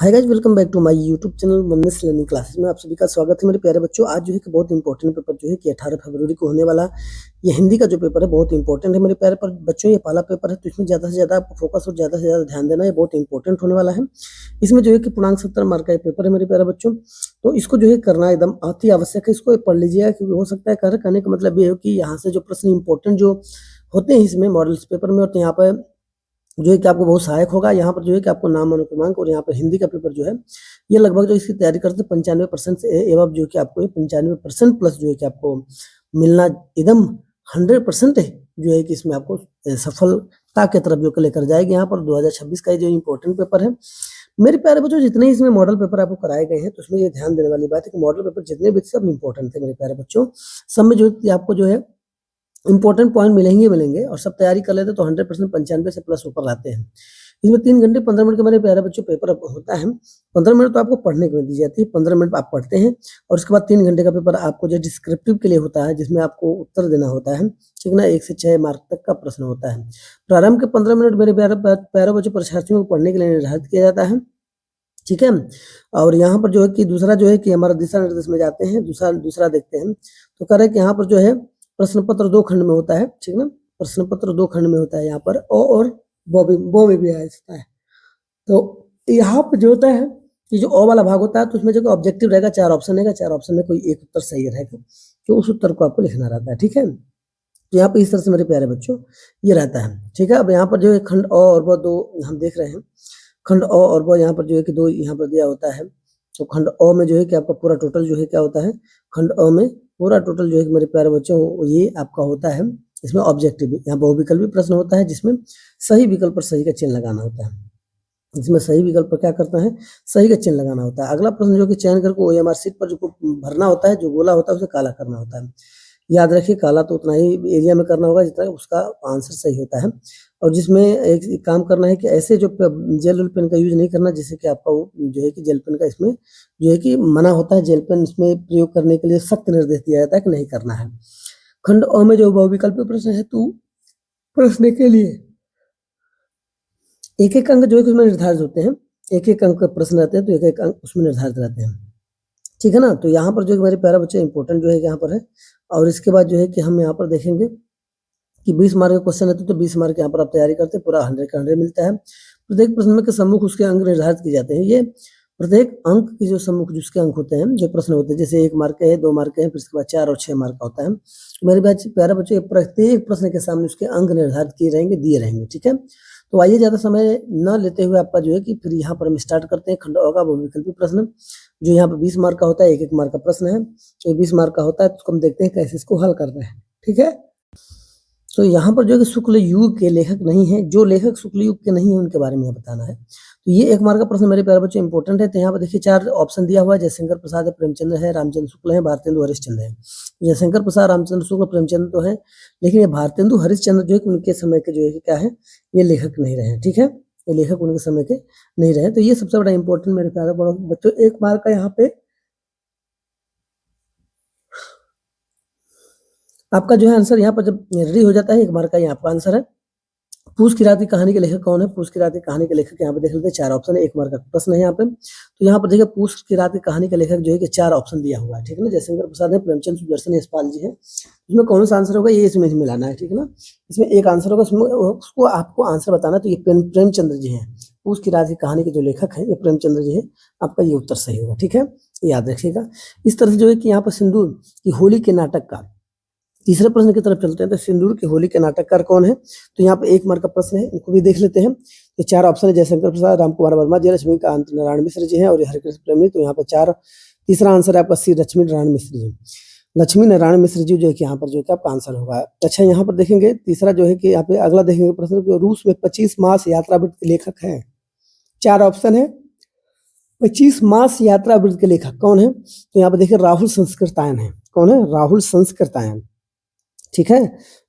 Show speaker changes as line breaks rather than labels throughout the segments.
Hi guys, welcome back to my YouTube channel Oneness Learning Classes में आप सभी का स्वागत है मेरे प्यारे बच्चों। आज जो है कि बहुत इंपॉर्टेंट पेपर जो है कि 18 फरवरी को होने वाला ये हिंदी का जो पेपर है बहुत इंपॉर्टेंट है मेरे प्यारे बच्चों। ये पहला पेपर है तो इसमें ज़्यादा से ज़्यादा आपको फोकस और ज़्यादा से ज़्यादा ध्यान देना, ये बहुत इंपॉर्टेंट होने वाला है। इसमें जो है कि पूर्णांक 70 मार्क का ये पेपर है मेरे प्यारे बच्चों, तो इसको जो है करना एकदम अति आवश्यक है। इसको पढ़ लीजिएगा क्योंकि हो सकता है कहने का मतलब ये हो कि यहाँ से जो प्रश्न इंपॉर्टेंट जो होते हैं इसमें मॉडल्स पेपर में, और यहाँ पर जो है कि आपको बहुत सहायक होगा। यहाँ पर जो है कि आपको नाम अनुक्रमांक और यहाँ पर हिंदी का पेपर जो है ये लगभग जो इसकी तैयारी करते हैं 95% से एवं जो कि आपको 95% प्लस जो है कि आपको मिलना एकदम 100% है जो है कि इसमें आपको सफलता के तरफ जो लेकर जाएगी। यहाँ पर 2026 का जो इम्पोर्टेंट पेपर है मेरे प्यारे बच्चों, जितने इसमें मॉडल पेपर आपको कराए गए हैं तो उसमें ये ध्यान देने वाली बात है कि मॉडल पेपर जितने भी सब इंपॉर्टेंट थे मेरे प्यारे बच्चों, सब में जो आपको जो है इंपॉर्टेंट पॉइंट मिलेंगे और सब तैयारी कर लेते तो 100% 95 से प्लस ऊपर आते हैं। इसमें 3 घंटे 15 मिनट का मेरे प्यारे बच्चों पेपर होता है। 15 मिनट तो आपको पढ़ने के लिए दी जाती है, 15 मिनट आप पढ़ते हैं और उसके बाद 3 घंटे का पेपर आपको जो डिस्क्रिप्टिव के लिए होता है, जिसमें आपको उत्तर देना होता है, ठीक ना। 1 से 6 मार्क तक का प्रश्न होता है। प्रारंभ के 15 मिनट मेरे प्यारे बच्चों परीक्षार्थियों को पढ़ने के लिए निर्धारित किया जाता है, ठीक है। और यहाँ पर जो है कि दूसरा जो है कि हमारा दिशा निर्देश में जाते हैं, दूसरा देखते हैं तो कह रहे हैं कि यहाँ पर जो है प्रश्न पत्र 2 खंड में होता है, ठीक ना। प्रश्न पत्र 2 खंड में होता है, यहाँ पर ओ और बो में भी आ सकता है। तो यहाँ पर जो होता है कि जो ओ वाला भाग होता है तो उसमें जो ऑब्जेक्टिव रहेगा 4 ऑप्शन रहेगा, 4 ऑप्शन में कोई एक उत्तर सही रहेगा, तो उस उत्तर को आपको लिखना रहता है, ठीक है। तो यहाँ पर इस तरह से मेरे प्यारे बच्चों ये रहता है, ठीक है। अब यहाँ पर जो है खंड ओ और ब 2 हम देख रहे हैं। खंड अ और ब यहाँ पर जो है कि 2 यहाँ पर दिया होता है। तो खंड अ में जो है कि आपका पूरा टोटल जो है क्या होता है, खंड अ में पूरा टोटल जो है कि मेरे प्यारे बच्चों ये आपका होता है। इसमें ऑब्जेक्टिव यहाँ बहुविकल्पी प्रश्न होता है, जिसमें सही विकल्प पर सही का चिन्ह लगाना होता है। इसमें सही विकल्प पर क्या करता है, सही का चिन्ह लगाना होता है। अगला प्रश्न जो कि चयन करके ओएमआर सीट पर जो भरना होता है, जो गोला होता है उसे काला करना होता है। याद रखिए काला तो उतना ही एरिया में करना होगा जितना उसका आंसर सही होता है। और जिसमें एक काम करना है कि ऐसे जो जेल पेन का यूज नहीं करना, जिससे कि आपका वो जो है कि जेल पेन का इसमें जो है कि मना होता है। जेल पेन इसमें प्रयोग करने के लिए सख्त निर्देश दिया जाता है कि नहीं करना है। खंड अ में जो बहुविकल्पी प्रश्न है तो प्रश्न के लिए एक अंक जो है कि उसमें निर्धारित होते हैं, एक अंक का प्रश्न रहते हैं तो एक अंक उसमें निर्धारित रहते हैं, ठीक है ना। तो यहाँ पर जो मेरे प्यारे बच्चे इंपॉर्टेंट जो है यहाँ पर है। और इसके बाद जो है कि हम यहाँ पर देखेंगे कि 20 मार्क का क्वेश्चन है तो 20 मार्क यहाँ पर आप तैयारी करते हैं, पूरा 100 का 100 मिलता है। प्रत्येक प्रश्न के सम्मुख उसके अंक निर्धारित किए जाते हैं। ये प्रत्येक अंक के जो सम्मुख जिसके अंक होते हैं, जो प्रश्न होते हैं, जैसे 1 मार्क के है, 2 मार्क के हैं, फिर इसके बाद 4 और 6 मार्क का होता है। तो मेरे प्यारे बच्चे प्रत्येक प्रश्न के सामने उसके अंक निर्धारित किए रहेंगे, दिए रहेंगे, ठीक है। तो आइए ज़्यादा समय न लेते हुए आपका जो है कि फिर यहाँ पर हम स्टार्ट करते हैं खंड अ का बहुविकल्पी प्रश्न, जो यहाँ पर 20 मार्क का होता है। 1 मार्क का प्रश्न है, तो 20 मार्क का होता है, तो हम देखते हैं कैसे इसको हल करना है, ठीक है। तो यहाँ पर जो है कि शुक्ल युग के लेखक नहीं है, जो लेखक शुक्ल युग के नहीं है उनके बारे में बताना है। तो ये 1 मार्क का प्रश्न मेरे प्यारे बच्चों इंपॉर्टेंट है। तो यहाँ पर देखिए 4 ऑप्शन दिया हुआ है, जयशंकर प्रसाद है, प्रेमचंद्र है, रामचंद्र शुक्ल है, भारतेंदु हरिश्चंद्र है। जयशंकर प्रसाद, रामचंद्र शुक्ल, प्रेमचंद्र तो है, लेकिन ये भारतेंदु हरिश्चंद्र जो है कि उनके समय के जो है कि क्या है, ये लेखक नहीं रहे, ठीक है। ये लेखक उनके समय के नहीं रहे। तो ये सबसे बड़ा इंपॉर्टेंट मेरे प्यारे बच्चों 1 मार्क का यहाँ पे आपका जो है आंसर यहाँ पर जब रेडी हो जाता है 1 मार्क का, यहाँ आपका आंसर है। पूस की रात की कहानी के लेखक कौन है? पूस की रात की कहानी के लेखक यहाँ पे देख लेते हैं, 4 ऑप्शन है, 1 मार्क का प्रश्न है यहाँ पे। तो यहाँ पर देखिए पूस की रात की कहानी के लेखक जो है कि 4 ऑप्शन दिया हुआ है, ठीक है ना। जयशंकर प्रसाद है, प्रेमचंद, सुदर्शन यशपाल जी है। इसमें कौन सा आंसर होगा, ये इसमें मिलाना है, ठीक है ना। इसमें एक आंसर होगा, उसको आपको आंसर बताना। तो ये प्रेमचंद्र जी है, पूस की रात की कहानी के जो लेखक है ये प्रेमचंद्र जी है, आपका ये उत्तर सही होगा, ठीक है, याद रखिएगा। इस तरह से जो है कि यहाँ पर सिंदूर की होली के नाटक का तीसरे प्रश्न की तरफ चलते हैं। तो सिंदूर की होली के नाटककार कौन है? तो यहाँ पे 1 मार्क का प्रश्न है, इनको भी देख लेते हैं। तो 4 ऑप्शन है, जयशंकर प्रसाद, रामकुमार वर्मा जी, लक्ष्मीकांत नारायण मिश्र जी हैं और हरिकृष्ण प्रेमी। तो यहाँ पर 4 तीसरा आंसर है आपका सी, लक्ष्मी नारायण मिश्र जी। लक्ष्मी नारायण मिश्र जी जो है कि यहाँ पर जो है आपका आंसर होगा। अच्छा, यहाँ पर देखेंगे तीसरा जो है कि यहाँ पे अगला देखेंगे प्रश्न, रूस में 25 मास यात्रा वृत्त के लेखक हैं। 4 ऑप्शन है, 25 मास यात्रा वृत्त के लेखक कौन है? तो यहाँ पर देखिए राहुल संस्कृतायन है। कौन है? राहुल संस्कृतायन, ठीक है।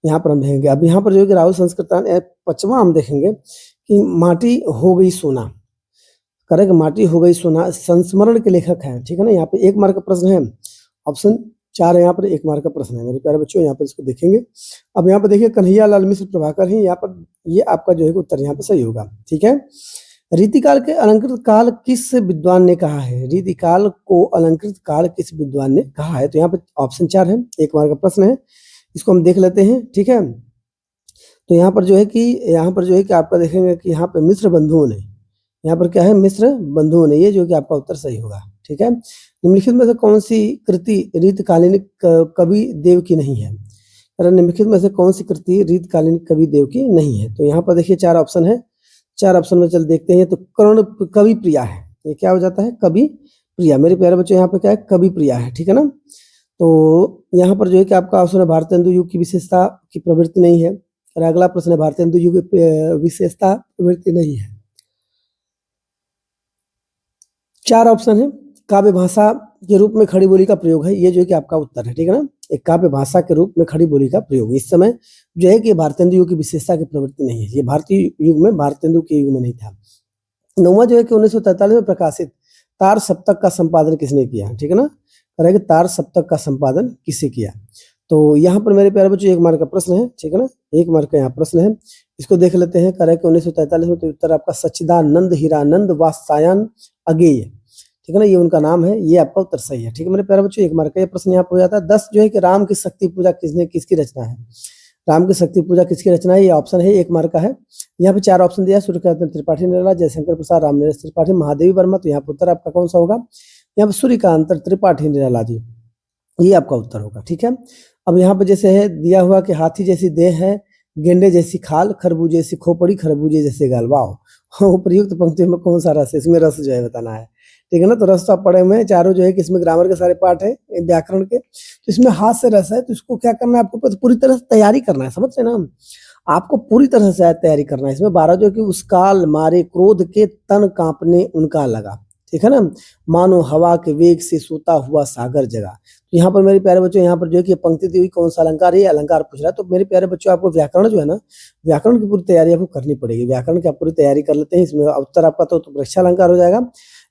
यहाँ पर हम देखेंगे, अब यहाँ पर जो है कि राहुल संस्कृतायन। 5वां हम देखेंगे कि माटी हो गई सोना, करेक्ट, माटी हो गई सोना संस्मरण के लेखक हैं, ठीक है ना। यहाँ पे 1 मार्क का प्रश्न है, ऑप्शन 4 है यहाँ पर 1 मार्क का प्रश्न है मेरे प्यारे बच्चों। यहाँ पर इसको देखेंगे। अब यहाँ पर देखिए कन्हैया लाल मिश्र प्रभाकर हैं, यहाँ पर ये आपका जो है उत्तर यहाँ पर सही होगा, ठीक है। रीतिकाल के अलंकृत काल किस विद्वान ने कहा है? रीतिकाल को अलंकृत काल किस विद्वान ने कहा है? तो यहाँ पे ऑप्शन 4 है, 1 मार्क का प्रश्न है, इसको हम देख लेते हैं, ठीक है। तो यहाँ पर जो है कि आपका देखेंगे कि यहाँ पे मिश्र बंधुओं ने, यहाँ पर क्या है, मिश्र बंधुओं ने, ये जो कि आपका उत्तर सही होगा, ठीक है। निम्नलिखित में से कौन सी कृति रीतकालीन कवि देव की नहीं है? निम्नलिखित में से कौन सी कृति रीतकालीन कवि देव की नहीं है? तो यहाँ पर देखिए 4 ऑप्शन है, 4 ऑप्शन में चल देखते हैं। तो कर्ण कवि प्रिया है, ये क्या हो जाता है, कवि प्रिया। मेरे प्यारे बच्चों यहाँ पे क्या है, कवि प्रिया है, ठीक है ना। तो यहाँ पर जो है कि आपका ऑप्शन है भारतेंदु युग की विशेषता की प्रवृत्ति नहीं है। और अगला प्रश्न है भारतेंदु युग की विशेषता प्रवृत्ति नहीं है। 4 ऑप्शन है, काव्य भाषा के रूप में खड़ी बोली का प्रयोग है, ये जो है कि आपका उत्तर है, ठीक है ना। एक काव्य भाषा के रूप में खड़ी बोली का प्रयोग, इस समय जो है कि भारतेंदु युग की विशेषता की प्रवृत्ति नहीं है, ये भारतीय युग में, भारतेंदु के युग में नहीं था। 9वां जो है कि 1943 में प्रकाशित तार सप्तक का संपादन किसने किया, ठीक है ना। करेगा तार सप्तक का संपादन किसने किया? तो यहाँ पर मेरे प्यारे बच्चों 1 मार्क का प्रश्न है, ठीक है ना, 1 मार्क का यहाँ प्रश्न है, इसको देख लेते हैं। करेगा 1943 में, तो उत्तर आपका सच्चिदानंद हीरानंद वात्स्यायन अगेय, ठीक है ना, ये उनका नाम है, ये आपका उत्तर सही है, ठीक है मेरे प्यारे बच्चों। 1 मार्क का ये प्रश्न यहाँ पर हो जाता है। 10 जो है कि राम की शक्ति पूजा किसकी रचना है? राम की शक्ति पूजा किसकी रचना है? ये ऑप्शन है, 1 मार्क का है। यहाँ पे 4 ऑप्शन दिया है, सूर्यकांत त्रिपाठी निराला, जयशंकर प्रसाद, रामनिवास त्रिपाठी, महादेवी वर्मा। तो यहाँ पर उत्तर आपका कौन सा होगा? यहाँ पे सूर्यकांत त्रिपाठी निराला जी, ये आपका उत्तर होगा, ठीक है। अब यहाँ पे जैसे है दिया हुआ कि हाथी जैसी देह है, गेंडे जैसी खाल, खरबूजे जैसी खोपड़ी, खरबूजे जैसे गाल। वाह, उपयुक्त पंक्तियों में कौन सा रस है? इसमें रस जो है बताना है, ठीक है ना। तो रस तो आप पढ़े हुए हैं, चारों जो है कि इसमें ग्रामर के सारे पार्ट है, व्याकरण के, तो इसमें हाथ से रस है। तो इसको क्या करना है, आपको पूरी तरह से तैयारी करना है, समझ रहे ना, आपको पूरी तरह से तैयारी करना है। इसमें 12 जो कि उस काल मारे क्रोध के तन कांपने उनका लगा, ठीक है ना, मानो हवा के वेग से सोता हुआ सागर जगा। तो यहाँ पर मेरे प्यारे बच्चों, यहाँ पर जो है कि पंक्ति दी हुई कौन सा अलंकार है, अलंकार पूछ रहा है। तो मेरे प्यारे बच्चों आपको व्याकरण जो है ना, व्याकरण की पूरी तैयारी आपको करनी पड़ेगी। व्याकरण की आप पूरी तैयारी कर लेते हैं, इसमें उत्तर आपका तो परीक्षा अलंकार हो जाएगा,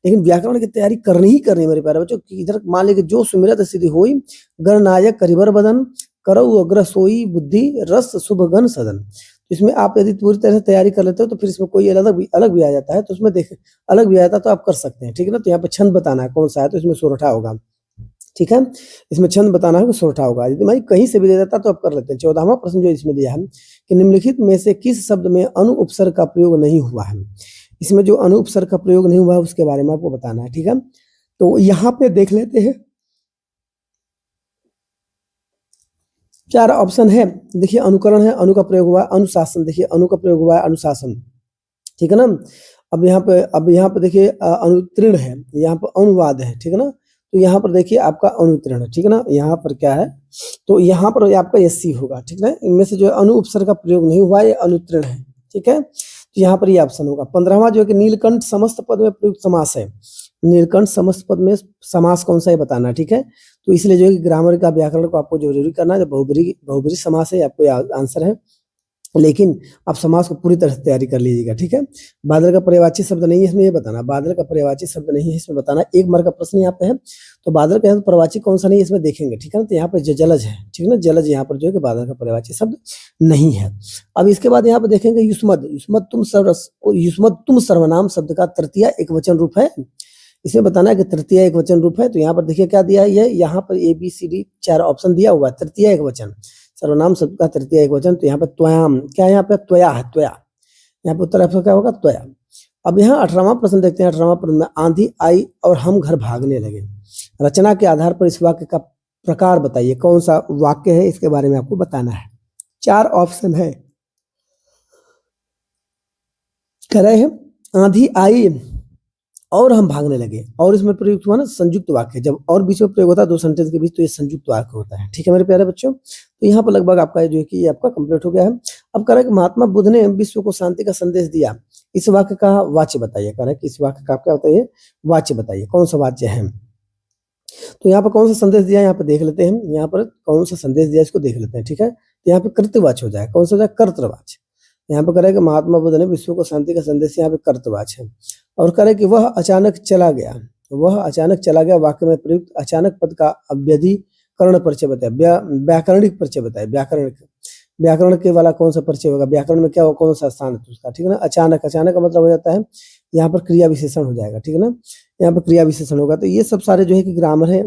लेकिन व्याकरण की तैयारी करनी ही करनी मेरे प्यारे बच्चों। इधर मान लीजिए जो सुमिरत सिद्धि होई, गणनायक करिबर बदन, करऊ अग्र सोई बुद्धि रस शुभ गण सदन। इसमें आप यदि पूरी तरह से तैयारी कर लेते हो तो फिर इसमें कोई अलग भी आ जाता है, तो उसमें देख अलग भी आता है तो आप कर सकते हैं, ठीक है ना। तो यहाँ पे छंद बताना है कौन सा है, तो इसमें सोरठा होगा, ठीक है, इसमें छंद बताना है कि सोरठा होगा। यदि भाई कहीं से भी दे देता तो आप कर लेते हैं। 14वां प्रश्न जो इसमें दिया है कि निम्नलिखित में से किस शब्द में अनु उपसर्ग का प्रयोग नहीं हुआ है? इसमें जो अनु उपसर्ग का प्रयोग नहीं हुआ है उसके बारे में आपको बताना है, ठीक है। तो यहाँ पे देख लेते हैं, 4 ऑप्शन है, देखिए अनुकरण है, अनु का प्रयोग हुआ है, अनुशासन, देखिए अनु का प्रयोग हुआ है, अनुशासन, ठीक है ना। अब यहाँ पे देखिए अनुतीर्ण है, यहाँ पर अनुवाद है, ठीक है ना। तो यहाँ पर देखिए आपका अनुतीर्ण है, ठीक है ना। यहाँ पर क्या है, तो यहाँ पर आपका एससी होगा, ठीक है। इनमें से जो है अनु उपसर्ग का प्रयोग नहीं हुआ है, ये अनुतीर्ण है, ठीक है। तो यहाँ पर ये ऑप्शन होगा। 15वां जो है कि नीलकंठ समस्त पद में प्रयुक्त समास है, नीलकंठ समस्त पद में समास कौन सा है बताना, ठीक है। तो इसलिए जो है कि ग्रामर का व्याकरण को आपको जरूरी करना है। बहुब्रीहि समास है, आपको आंसर है, लेकिन आप समास को पूरी तरह से तैयारी कर लीजिएगा, ठीक है। बादल का पर्यायवाची शब्द नहीं है इसमें, ये बताना, बादल का पर्यायवाची शब्द नहीं है इसमें बताना। 1 मार्क का प्रश्न यहाँ पे है, तो बादल का पर्यायवाची कौन सा नहीं है इसमें देखेंगे, ठीक है ना। तो यहाँ पे जलज है, ठीक है ना, जलज यहाँ पर जो है कि बादल का पर्यायवाची शब्द नहीं है। अब इसके बाद यहाँ पे देखेंगे युष्मद, युष्मद तुम सर्वनाम शब्द का तृतीय एकवचन रूप है, इसमें बताना है कि तृतीय एकवचन रूप है। तो यहाँ पर देखिए क्या दिया है, यहाँ पर ABCD 4 ऑप्शन दिया हुआ है, तृतीय एकवचन, सर्वनाम शब्द का तृतीय एकवचन। तो यहाँ पे त्वयाम, क्या यहाँ पे त्वया है, त्वया, यहाँ पे उत्तर आपका क्या होगा, त्वया। अब यहाँ 18वां प्रश्न देखते हैं। 18वां प्रश्न में आंधी आई और हम घर भागने लगे, रचना के आधार पर इस वाक्य का प्रकार बताइए, कौन सा वाक्य है, इसके बारे में आपको बताना है। 4 ऑप्शन है, कह रहे हैं आंधी आई और हम भागने लगे, और इसमें प्रयुक्त हुआ ना संयुक्त वाक्य, जब और बीच में प्रयोग होता है 2 सेंटेंस के बीच, तो ये संयुक्त वाक्य होता है, ठीक है मेरे प्यारे बच्चों। तो यहाँ पर लगभग आपका जो है कि ये आपका कंप्लीट हो गया है। अब कह रहा है कि महात्मा बुद्ध ने विश्व को शांति का संदेश दिया, इस वाक्य का वाच्य बताइए। कह रहा है कि इस वाक्य का क्या बताइए, वाच्य बताइए, कौन सा वाच्य है। तो यहाँ पर कौन सा संदेश दिया, यहाँ पे देख लेते हैं, यहाँ पर कौन सा संदेश दिया इसको देख लेते हैं, ठीक है। तो यहाँ पे कर्तवाच्य हो जाए, कौन सा हो जाए, कर्तवाच्य। यहाँ पे कह रहा है कि महात्मा बुद्ध ने विश्व को शांति का संदेश, यहाँ पे कर्तवाच्य है। और कह रहे कि वह अचानक चला गया, वह अचानक चला गया, वाक्य में प्रयुक्त अचानक पद का अव्यधिकरण परिचय बताया, व्याकरणिक परिचय बताया, व्याकरण के वाला कौन सा परिचय होगा, व्याकरण में क्या हो, कौन सा स्थान है उसका, ठीक है ना। अचानक, अचानक का मतलब हो जाता है यहाँ पर क्रिया विशेषण हो जाएगा, ठीक है ना। यहाँ पर क्रिया विशेषण होगा। तो ये सब सारे जो है कि ग्रामर है,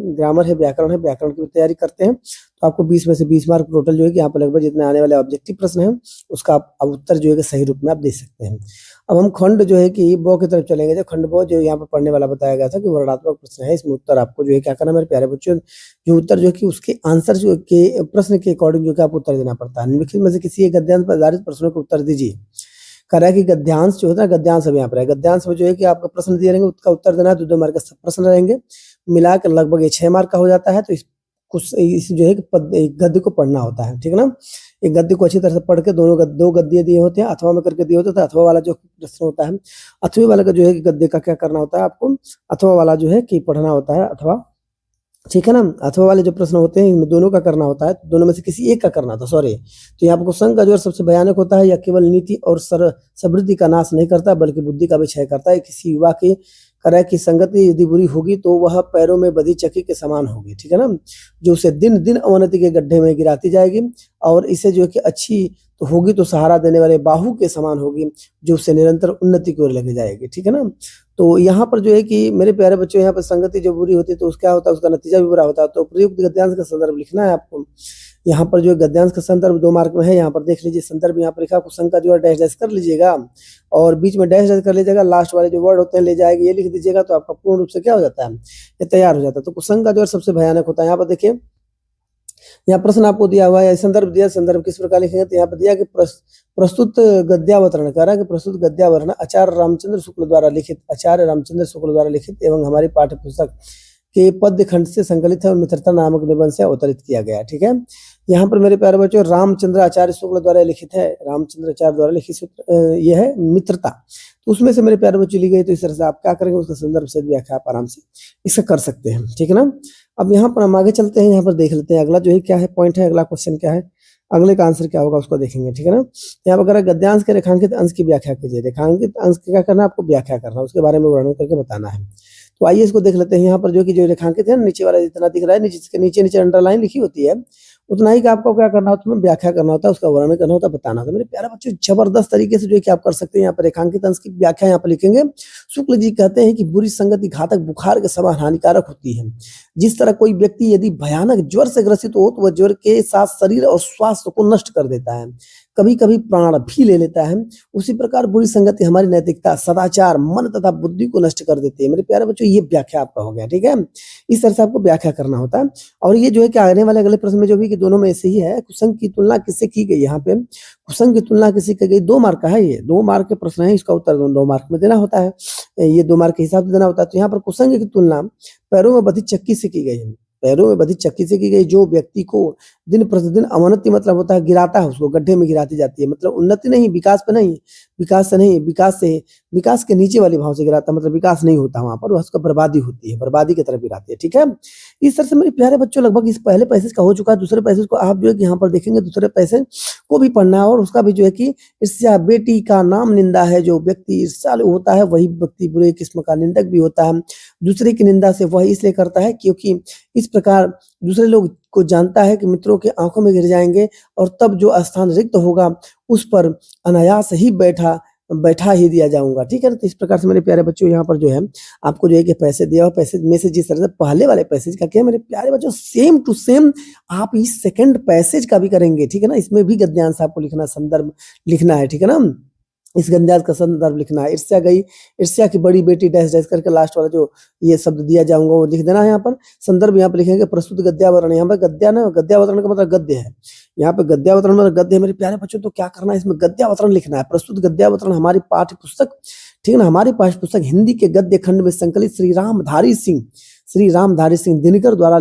व्याकरण की तैयारी करते हैं। तो आपको 20 में से 20 मार्क टोटल जो है कि यहाँ पर लगभग जितने आने वाले ऑब्जेक्टिव प्रश्न हैं उसका आप उत्तर जो है कि सही रूप में आप दे सकते हैं। अब हम खंड जो है कि ब की तरफ चलेंगे। जो खंड ब जो यहाँ पर पढ़ने वाला बताया गया था कि वर्णनात्मक प्रश्न है, इसमें उत्तर आपको जो है क्या करना है मेरे प्यारे बच्चों, जो उत्तर जो है कि उसके आंसर जो के प्रश्न के अकॉर्डिंग जो है आपको उत्तर देना पड़ता है। निम्नलिखित में से किसी एक गद्यांश पर आधारित प्रश्नों के उत्तर दीजिए। कह रहा है कि गद्यांश जो होता है, गद्यांश अब यहाँ पर है, गद्यांश में जो है कि आपका प्रश्न दिए रहेंगे उसका उत्तर देना है। 2-2 मार्क का सब प्रश्न रहेंगे, मिलाकर लगभग ये 6 मार्क का हो जाता है। तो इस जो है कि एक गद्य को पढ़ना होता है, ठीक है ना। एक गद्य को अच्छी तरह से पढ़ के दो गद्य दिए होते हैं, अथवा में करके दिए होते हैं। अथवा वाला जो प्रश्न होता है, अथवा वाला का जो है कि गद्य का क्या करना होता है आपको, अथवा वाला जो है कि पढ़ना होता है अथवा, ठीक है ना। अथवा वाले जो प्रश्न होते हैं इनमें दोनों का करना होता है, दोनों में से किसी एक का करना था, सॉरी। तो यहाँ पर क्वेश्चन का जो है सबसे भयानक होता है, या केवल नीति और समृद्धि का नाश नहीं करता बल्कि बुद्धि का भी क्षय करता है। किसी युवा की करे की संगति यदि बुरी होगी तो वह पैरों में बधी चक्की के समान होगी, ठीक है ना, जो उसे दिन दिन अवनति के गड्ढे में गिराती जाएगी। और इसे जो है कि अच्छी तो होगी तो सहारा देने वाले बाहु के समान होगी, जो उसे निरंतर उन्नति की ओर लेके जाएगी, ठीक है ना। तो यहाँ पर जो है कि मेरे प्यारे बच्चों, यहाँ पर संगति जो बुरी होती है तो क्या होता है, उसका नतीजा भी बुरा होता है। तो प्रयुक्त गद्यांश का संदर्भ लिखना है आपको। यहाँ पर जो गद्यांश का संदर्भ 2 मार्क में है, यहाँ पर देख लीजिए संदर्भ यहाँ पर लिखा, क्वेश्चन का जो है डैश डैश कर लीजिएगा और बीच में डैश डैश कर लीजिएगा, लास्ट वाले जो वर्ड होते हैं ले जाएंगे, ये लिख दीजिएगा। तो आपका पूर्ण रूप से क्या हो जाता है, ये तैयार हो जाता है। तो क्वेश्चन का जो है सबसे भयानक होता है। यहाँ पर देखिए, यहाँ प्रश्न आपको दिया हुआ है, संदर्भ दिया, संदर्भ किस प्रकार लिखेंगे। तो यहाँ पर दिया कि प्रस्तुत गद्यावतरण कह रहा है कि प्रस्तुत गद्यावतरण आचार्य रामचंद्र शुक्ल द्वारा लिखित एवं हमारी पाठ्य पुस्तक के पद्य खंड से संकलित है और मित्रता नामक निबंध से अवतरित किया गया, ठीक है। यहाँ पर मेरे प्यारे बच्चों रामचंद्र आचार्य शुक्ल द्वारा लिखित है, रामचंद्र आचार्य द्वारा लिखित यह है मित्रता। तो उसमें से मेरे प्यारे बच्चों ली गई। तो इस तरह से आप क्या करेंगे, उसका संदर्भ से व्याख्या आप आराम से इसका कर सकते हैं, ठीक है ना। अब यहाँ पर हम आगे चलते हैं, यहाँ पर देख लेते हैं अगला जो है क्या है पॉइंट है, अगला क्वेश्चन क्या है, अगले का आंसर क्या होगा उसको देखेंगे, ठीक है ना। यहाँ पर गद्यांश के रेखांकित अंश की व्याख्या कीजिए। रेखांकित अंश की क्या करना है आपको, व्याख्या करना, उसके बारे में वर्णन करके बताना है। तो आइए इसको देख लेते हैं। यहाँ पर जो कि जो रेखांकित है नीचे वाला जितना दिख रहा है, नीचे अंडरलाइन लिखी होती है, उतना ही का आपको क्या करना होता है, उसमें व्याख्या करना होता है, उसका वर्णन करना होता है, बताना होता है। मेरे प्यारे बच्चों जबरदस्त तरीके से जो है कि आप कर सकते हैं। यहाँ पर रेखांकित अंश की व्याख्या यहाँ पर लिखेंगे। शुक्ल जी कहते हैं कि बुरी संगति घातक बुखार के समान हानिकारक होती है। जिस तरह कोई व्यक्ति यदि भयानक ज्वर से ग्रसित हो तो वह ज्वर के साथ शरीर और स्वास्थ्य को नष्ट कर देता है, कभी कभी प्राण भी ले लेता है, उसी प्रकार बुरी संगति हमारी नैतिकता, सदाचार, मन तथा बुद्धि को नष्ट कर देती है। मेरे प्यारे बच्चों ये व्याख्या आपका हो गया, ठीक है। इस तरह से आपको व्याख्या करना होता है। और ये जो है कि आने वाले अगले प्रश्न में जो भी कि दोनों में ऐसे ही है, कुसंग की तुलना किससे की गई, यहाँ पे कुसंग की तुलना किससे की गई, 2 मार्क का है, ये 2 मार्क के प्रश्न है, इसका उत्तर 2 मार्क में देना होता है, ये 2 मार्क के हिसाब से देना होता है। तो यहाँ पर कुसंग की तुलना पैरों में बधी चक्की से की गई है, पैरों में बधी चक्की से की गई। जो व्यक्ति को दिन प्रतिदिन अवनति मतलब होता है गिराता है, उसको गड्ढे में गिराती जाती है, मतलब उन्नति नहीं, विकास पे नहीं, विकास से नहीं, विकास के नीचे वाले भाव से गिराता है, मतलब विकास नहीं होता वहां पर, उसका बर्बादी होती है, बर्बादी की तरफ गिराती है, ठीक है। इस तरह से मेरे प्यारे बच्चों लगभग इस पहले पैसेज का हो चुका है। दूसरे पैसेज को आप जो है कि यहाँ पर देखेंगे, दूसरे पैसेज को भी पढ़ना है और उसका भी जो है कि ईर्ष्या बेटी का नाम निंदा है। जो व्यक्ति ईर्ष्यालु होता है वही व्यक्ति बुरे किस्म का निंदक भी होता है। दूसरे की निंदा से वह इसलिए करता है क्योंकि इस प्रकार दूसरे लोग को जानता है कि मित्रों के आंखों में गिर जाएंगे और तब जो स्थान रिक्त होगा उस पर अनायास ही बैठा ही दिया जाऊंगा, ठीक है ना। तो इस प्रकार से मेरे प्यारे बच्चों यहाँ पर जो है आपको जो है कि पैसे दिया हुआ, पैसेज में से जिस तरह से पहले वाले पैसेज का क्या मेरे प्यारे बच्चों सेम टू सेम आप इस सेकंड पैसेज का भी करेंगे, ठीक है ना। इसमें भी गद्यांश आपको लिखना, संदर्भ लिखना है, ठीक है ना। इस गद्यांश का संदर्भ लिखना है। ईर्ष्या गई, ईर्ष्या की बड़ी बेटी डैश डैश करके लास्ट वाला जो ये शब्द दिया जाऊंगा वो लिख देना है। यहाँ पर संदर्भ यहाँ पर लिखेंगे प्रस्तुत गद्यावतरण, यहाँ पर गद्यावतरण का मतलब गद्य है, यहाँ पे गद्यावतरण मतलब गद्य है। मेरे प्यारे बच्चों तो क्या करना है, इसमें गद्यावतरण लिखना है। प्रस्तुत गद्यावतरण हमारी पाठ्य पुस्तक, ठीक है ना, हमारी पाठ्य पुस्तक हिंदी के गद्य खंड में संकलित श्री रामधारी सिंह दिनकर द्वारा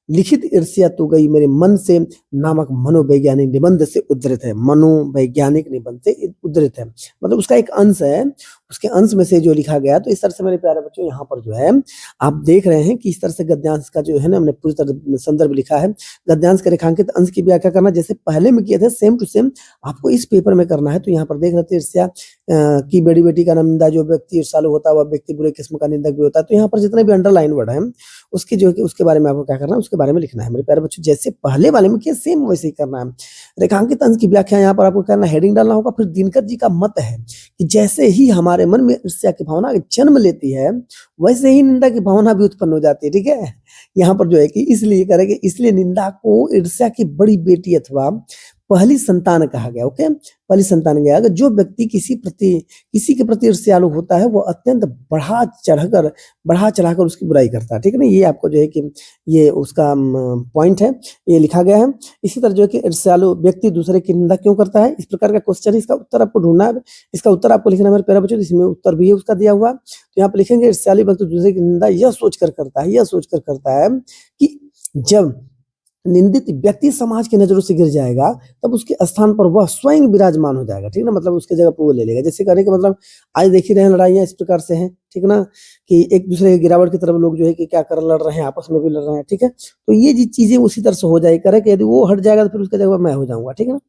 लिखित ईर्ष्या तू गई मेरे मन से नामक मनोवैज्ञानिक निबंध से उद्धृत है। मनोवैज्ञानिक निबंध से उद्धृत है, मतलब उसका एक अंश है, उसके अंश में से जो लिखा गया। तो इस तरह से मेरे प्यारे बच्चों यहाँ पर जो है आप देख रहे हैं कि इस तरह से गद्यांश का जो है ना हमने पूरी तरह संदर्भ लिखा है। गद्यांश के रेखांकित अंश की व्याख्या करना जैसे पहले में किए थे सेम टू सेम आपको इस पेपर में करना है। तो यहाँ पर देख लेते हैं ईर्ष्या कि बड़ी बेटी का नाम निंदा, जो व्यक्ति ईर्ष्यालु होता है वह व्यक्ति बुरे किस्म का निंदक भी होता है। तो यहाँ पर जितने भी अंडरलाइन वर्ड है उसके जो है कि उसके बारे में आपको क्या करना है, उसके बारे में लिखना है मेरे प्यारे बच्चों। जैसे पहले वाले में किया सेम वैसे ही करना है। रेखांकित अंश की व्याख्या यहाँ पर आपको करना, हेडिंग डालना होगा। फिर दिनकर जी का मत है कि जैसे ही हमारे मन में ईर्ष्या की भावना जन्म लेती है वैसे ही निंदा की भावना भी उत्पन्न हो जाती है। ठीक है, यहाँ पर जो है कि इसलिए करेंगे, इसलिए निंदा को ईर्ष्या की बड़ी बेटी अथवा पहली संतान कहा गया। ओके, पहली संतान गया। अगर जो व्यक्ति किसी के प्रति ईर्ष्यालु होता है वो अत्यंत बढ़ा चढ़ाकर उसकी बुराई करता है। ठीक है ना, ये आपको जो है कि ये उसका पॉइंट है, ये लिखा गया है। इसी तरह जो है कि ईर्ष्यालु व्यक्ति दूसरे की निंदा क्यों करता है, इस प्रकार का क्वेश्चन है, इसका उत्तर आपको ढूंढना है। इसका उत्तर आपको लिखना है मेरे प्यारे बच्चों, इसमें उत्तर भी है उसका दिया हुआ। तो यहाँ पे लिखेंगे ईर्ष्यालु व्यक्ति दूसरे की निंदा यह सोचकर करता है कि जब निंदित व्यक्ति समाज की नजरों से गिर जाएगा तब उसके स्थान पर वह स्वयं विराजमान हो जाएगा। ठीक है ना, मतलब उसके जगह पर वो ले लेगा। जैसे कहने का मतलब आज देख ही रहे हैं लड़ाइयाँ इस प्रकार से हैं। ठीक है ना, कि एक दूसरे के गिरावट की तरफ लोग जो है कि क्या कर लड़ रहे हैं, आपस में भी लड़ रहे हैं। ठीक है, तो ये जी चीजें उसी तरह से हो जाए करे कि यदि वो हट जाएगा तो फिर उसके जगह मैं हो जाऊंगा। ठीक है ना,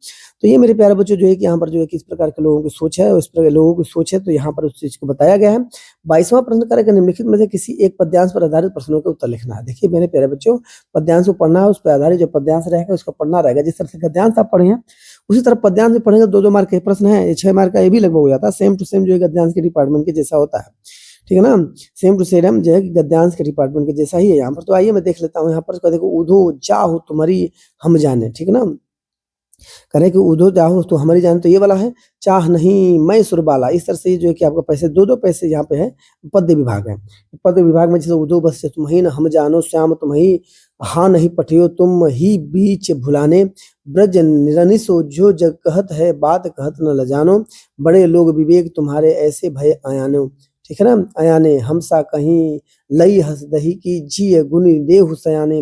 तो ये मेरे प्यारे बच्चों जो है कि यहाँ पर जो है कि इस प्रकार के लोगों की सोच है, उस प्रकार लोगों की सोच है, तो यहाँ पर उस चीज को बताया गया है। 22वां प्रश्न करेगा, निम्नलिखित में से किसी एक पद्यांश पर आधारित प्रश्नों के उत्तर लिखना है। देखिए मेरे प्यारे बच्चों, पद्यांश को पढ़ना है, उस पर आधारित जो पद्यांश रहेगा उसको पढ़ना रहेगा। जिस तरह से गद्यांश आप पढ़े हैं उसी तरह पद्यांश में पढ़ेंगे। 2-2 मार्क के प्रश्न है, 6 मार्क का ये भी लगभग हो जाता है। सेम टू सेम जो है गद्यांश के डिपार्टमेंट के जैसा होता है। ठीक है ना, सेम टू सेम जो है कि गद्यांश के डिपार्टमेंट के जैसा ही है यहाँ पर। तो आइए मैं देख लेता हूँ यहाँ पर, देखो उधो जाहु तुम्हारी हम जाने। ठीक है ना, करें कि उधो जाहु तो हमारी जाने, तो ये वाला है चाह नहीं मैं सुरबाला। इस तरह से जो है कि आपका पैसे 2-2 पैसे यहाँ पे है, पद्य विभाग है। पद्य विभाग में जैसे उधो बस से तुम ही न हम जानो, श्याम तुम ही हाँ नहीं पठियो, तुम ही बीच भुलाने, ब्रज निरनिसो जो जग कहत है, बात कहत न लजानो, बड़े लोग विवेक तुम्हारे ऐसे भय आयानो। ठीक है ना, आयाने हमसा कहीं लई हंस दही की, जी गुनी देहु सयाने,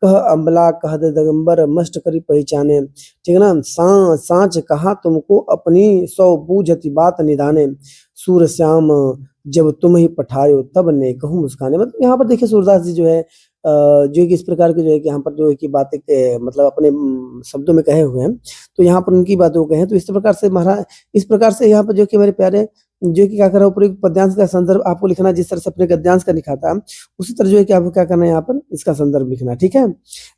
कह अम्बला कह दिगंबर मस्ट करी पहचाने। ठीक है ना, सांच कहा तुमको अपनी सौ बूझती बात निदाने, सूर श्याम जब तुम ही पठायो तब ने कहूँ मुस्काने। मतलब यहाँ पर देखिए सूरदास जी जो है जो है कि इस प्रकार के जो है कि यहाँ पर जो है कि बातें मतलब अपने शब्दों में कहे हुए हैं, तो यहाँ पर उनकी बातों को कहें। तो इस प्रकार से महाराज, इस प्रकार से यहाँ पर जो कि मेरे प्यारे जो कि क्या कर रहा है, ऊपर पद्यांश का संदर्भ आपको लिखना है। जिस तरह से अपने गद्यांश का लिखा था उसी तरह जो है कि आपको क्या करना है, यहाँ पर इसका संदर्भ लिखना है। ठीक है,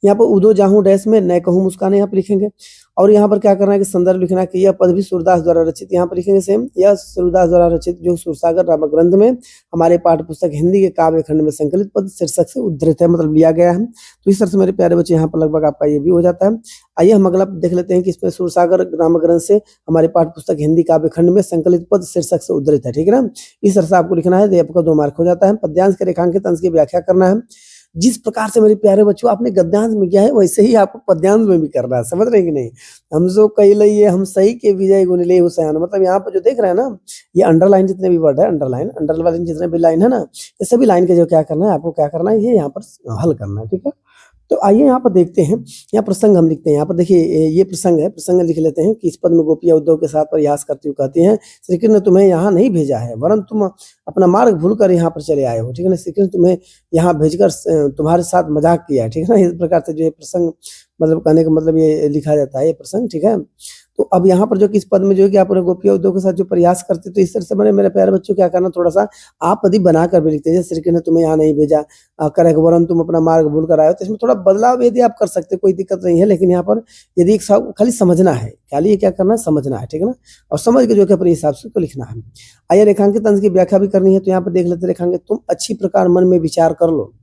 यहाँ पर उदो जाहूं डैश में नए कहूं मुस्काने यहाँ पर लिखेंगे। और यहाँ पर क्या करना है कि संदर्भ लिखना है कि यह पद भी सूरदास द्वारा रचित, यहाँ पर लिखेंगे सेम, यह सूरदास द्वारा रचित जो सूरसागर नामक ग्रंथ में हमारे पाठ्य पुस्तक हिंदी के काव्य खंड में संकलित पद शीर्षक से उद्धृत है, मतलब लिया गया है। तो इस तरह से मेरे प्यारे बच्चे यहाँ पर लगभग आपका ये भी हो जाता है। आइए हम अगला देख लेते हैं कि इसमें सूरसागर नामक ग्रंथ से हमारे पाठ्य पुस्तक हिंदी काव्य खंड में संकलित पद शीर्षक से उद्धृत है। ठीक है ना, इस तरह से आपको लिखना है, आपका 2 मार्क हो जाता है। पद्यांश के रेखांकित अंश की व्याख्या करना है। जिस प्रकार से मेरे प्यारे बच्चों आपने गद्यांश में किया है वैसे ही आपको पद्यांश में भी करना है, समझ रहे हैं कि नहीं। हम जो कही लइए हम सही के विजय गुण ले हुसैन, मतलब यहाँ पर जो देख रहे हैं ना, ये अंडरलाइन जितने भी वर्ड है, अंडरलाइन जितने भी लाइन है ना, ये सभी लाइन के जो क्या करना है, आपको क्या करना है, ये यहाँ पर हल करना है। ठीक है, तो आइए यहाँ पर देखते हैं, यहाँ प्रसंग हम लिखते हैं। यहाँ पर देखिए ये प्रसंग है, प्रसंग लिख लेते हैं कि इस पद में गोपियाँ उद्धव के साथ प्रयास करती हुई कहती हैं, श्री कृष्ण ने तुम्हें यहाँ नहीं भेजा है वरन तुम अपना मार्ग भूलकर यहाँ पर चले आए हो। ठीक है ना, श्री कृष्ण तुम्हें यहाँ भेजकर तुम्हारे साथ मजाक किया है। ठीक है ना, इस प्रकार से जो है प्रसंग मतलब कहने का मतलब ये लिखा जाता है, ये प्रसंग। ठीक है, तो अब यहाँ पर जो कि इस पद में जो है कि आप गोपिया उद्धव के साथ जो प्रयास करते, तो इस तरह से मैंने मेरे प्यारे बच्चों क्या करना, थोड़ा सा आप पदी बनाकर भी लिखते हैं। जैसे श्री कृष्ण ने तुम्हें यहाँ नहीं भेजा, करे वरन तुम अपना मार्ग भूल कर आए हो, तो इसमें थोड़ा बदलाव यदि आप कर सकते, कोई दिक्कत नहीं है। लेकिन यहाँ पर यदि एक खाली समझना है, खाली ये क्या करना है, समझना है। ठीक है ना, और समझ के जो है अपने हिसाब से लिखना है। आइए रेखांकित अंश की व्याख्या भी करनी है, तो यहाँ पर देख लेते रेखांकित, तुम अच्छी प्रकार मन में विचार कर लो,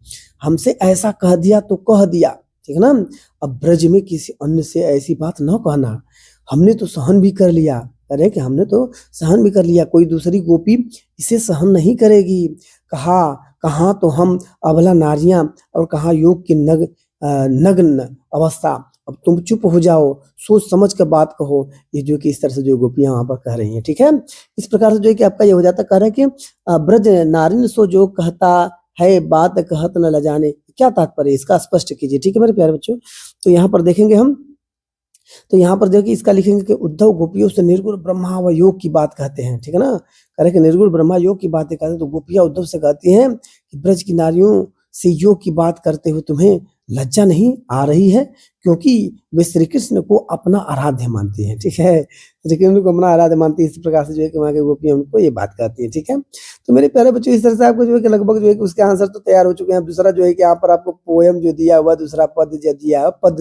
हमसे ऐसा कह दिया तो कह दिया। ठीक है ना, अब ब्रज में किसी अन्य से ऐसी बात न कहना, हमने तो सहन भी कर लिया। अरे कि हमने तो सहन भी कर लिया, कोई दूसरी गोपी इसे सहन नहीं करेगी। कहाँ तो हम अबला नारियां और कहाँ योग की नग्न अवस्था। अब तुम चुप हो जाओ, सोच समझ कर बात कहो। ये जो कि इस तरह से जो गोपियां वहां पर कह रही हैं। ठीक है, इस प्रकार से जो है कि आपका ये हो जाता, कह रहे हैं कि ब्रज नारिन सो जो कहता है, बात कहत न लजाने। क्या तात्पर्य इसका स्पष्ट कीजिए। ठीक है मेरे प्यारे बच्चों, तो यहाँ पर देखेंगे हम, तो यहाँ पर देखिए इसका लिखेंगे कि उद्धव गोपियों से निर्गुण ब्रह्मा व योग की बात कहते हैं। ठीक है ना, कह रहे कि निर्गुण ब्रह्मा योग की बातें कहते हैं, तो गोपियां उद्धव से कहती हैं कि ब्रज की नारियों से योग की बात करते हुए तुम्हें लज्जा नहीं आ रही है, क्योंकि वे श्री कृष्ण को अपना आराध्य मानती हैं, ठीक है। श्री कृष्ण को अपना आराध्य मानती है, इस प्रकार से जो है कि वहाँ की गोपियाँ उनको ये बात कहती है, ठीक है। तो मेरे प्यारे बच्चों, इस तरह से आपको जो है कि लगभग जो है कि उसके आंसर तो तैयार हो चुके हैं। दूसरा जो है कि यहाँ पर आपको पोएम जो दिया हुआ, दूसरा पद जो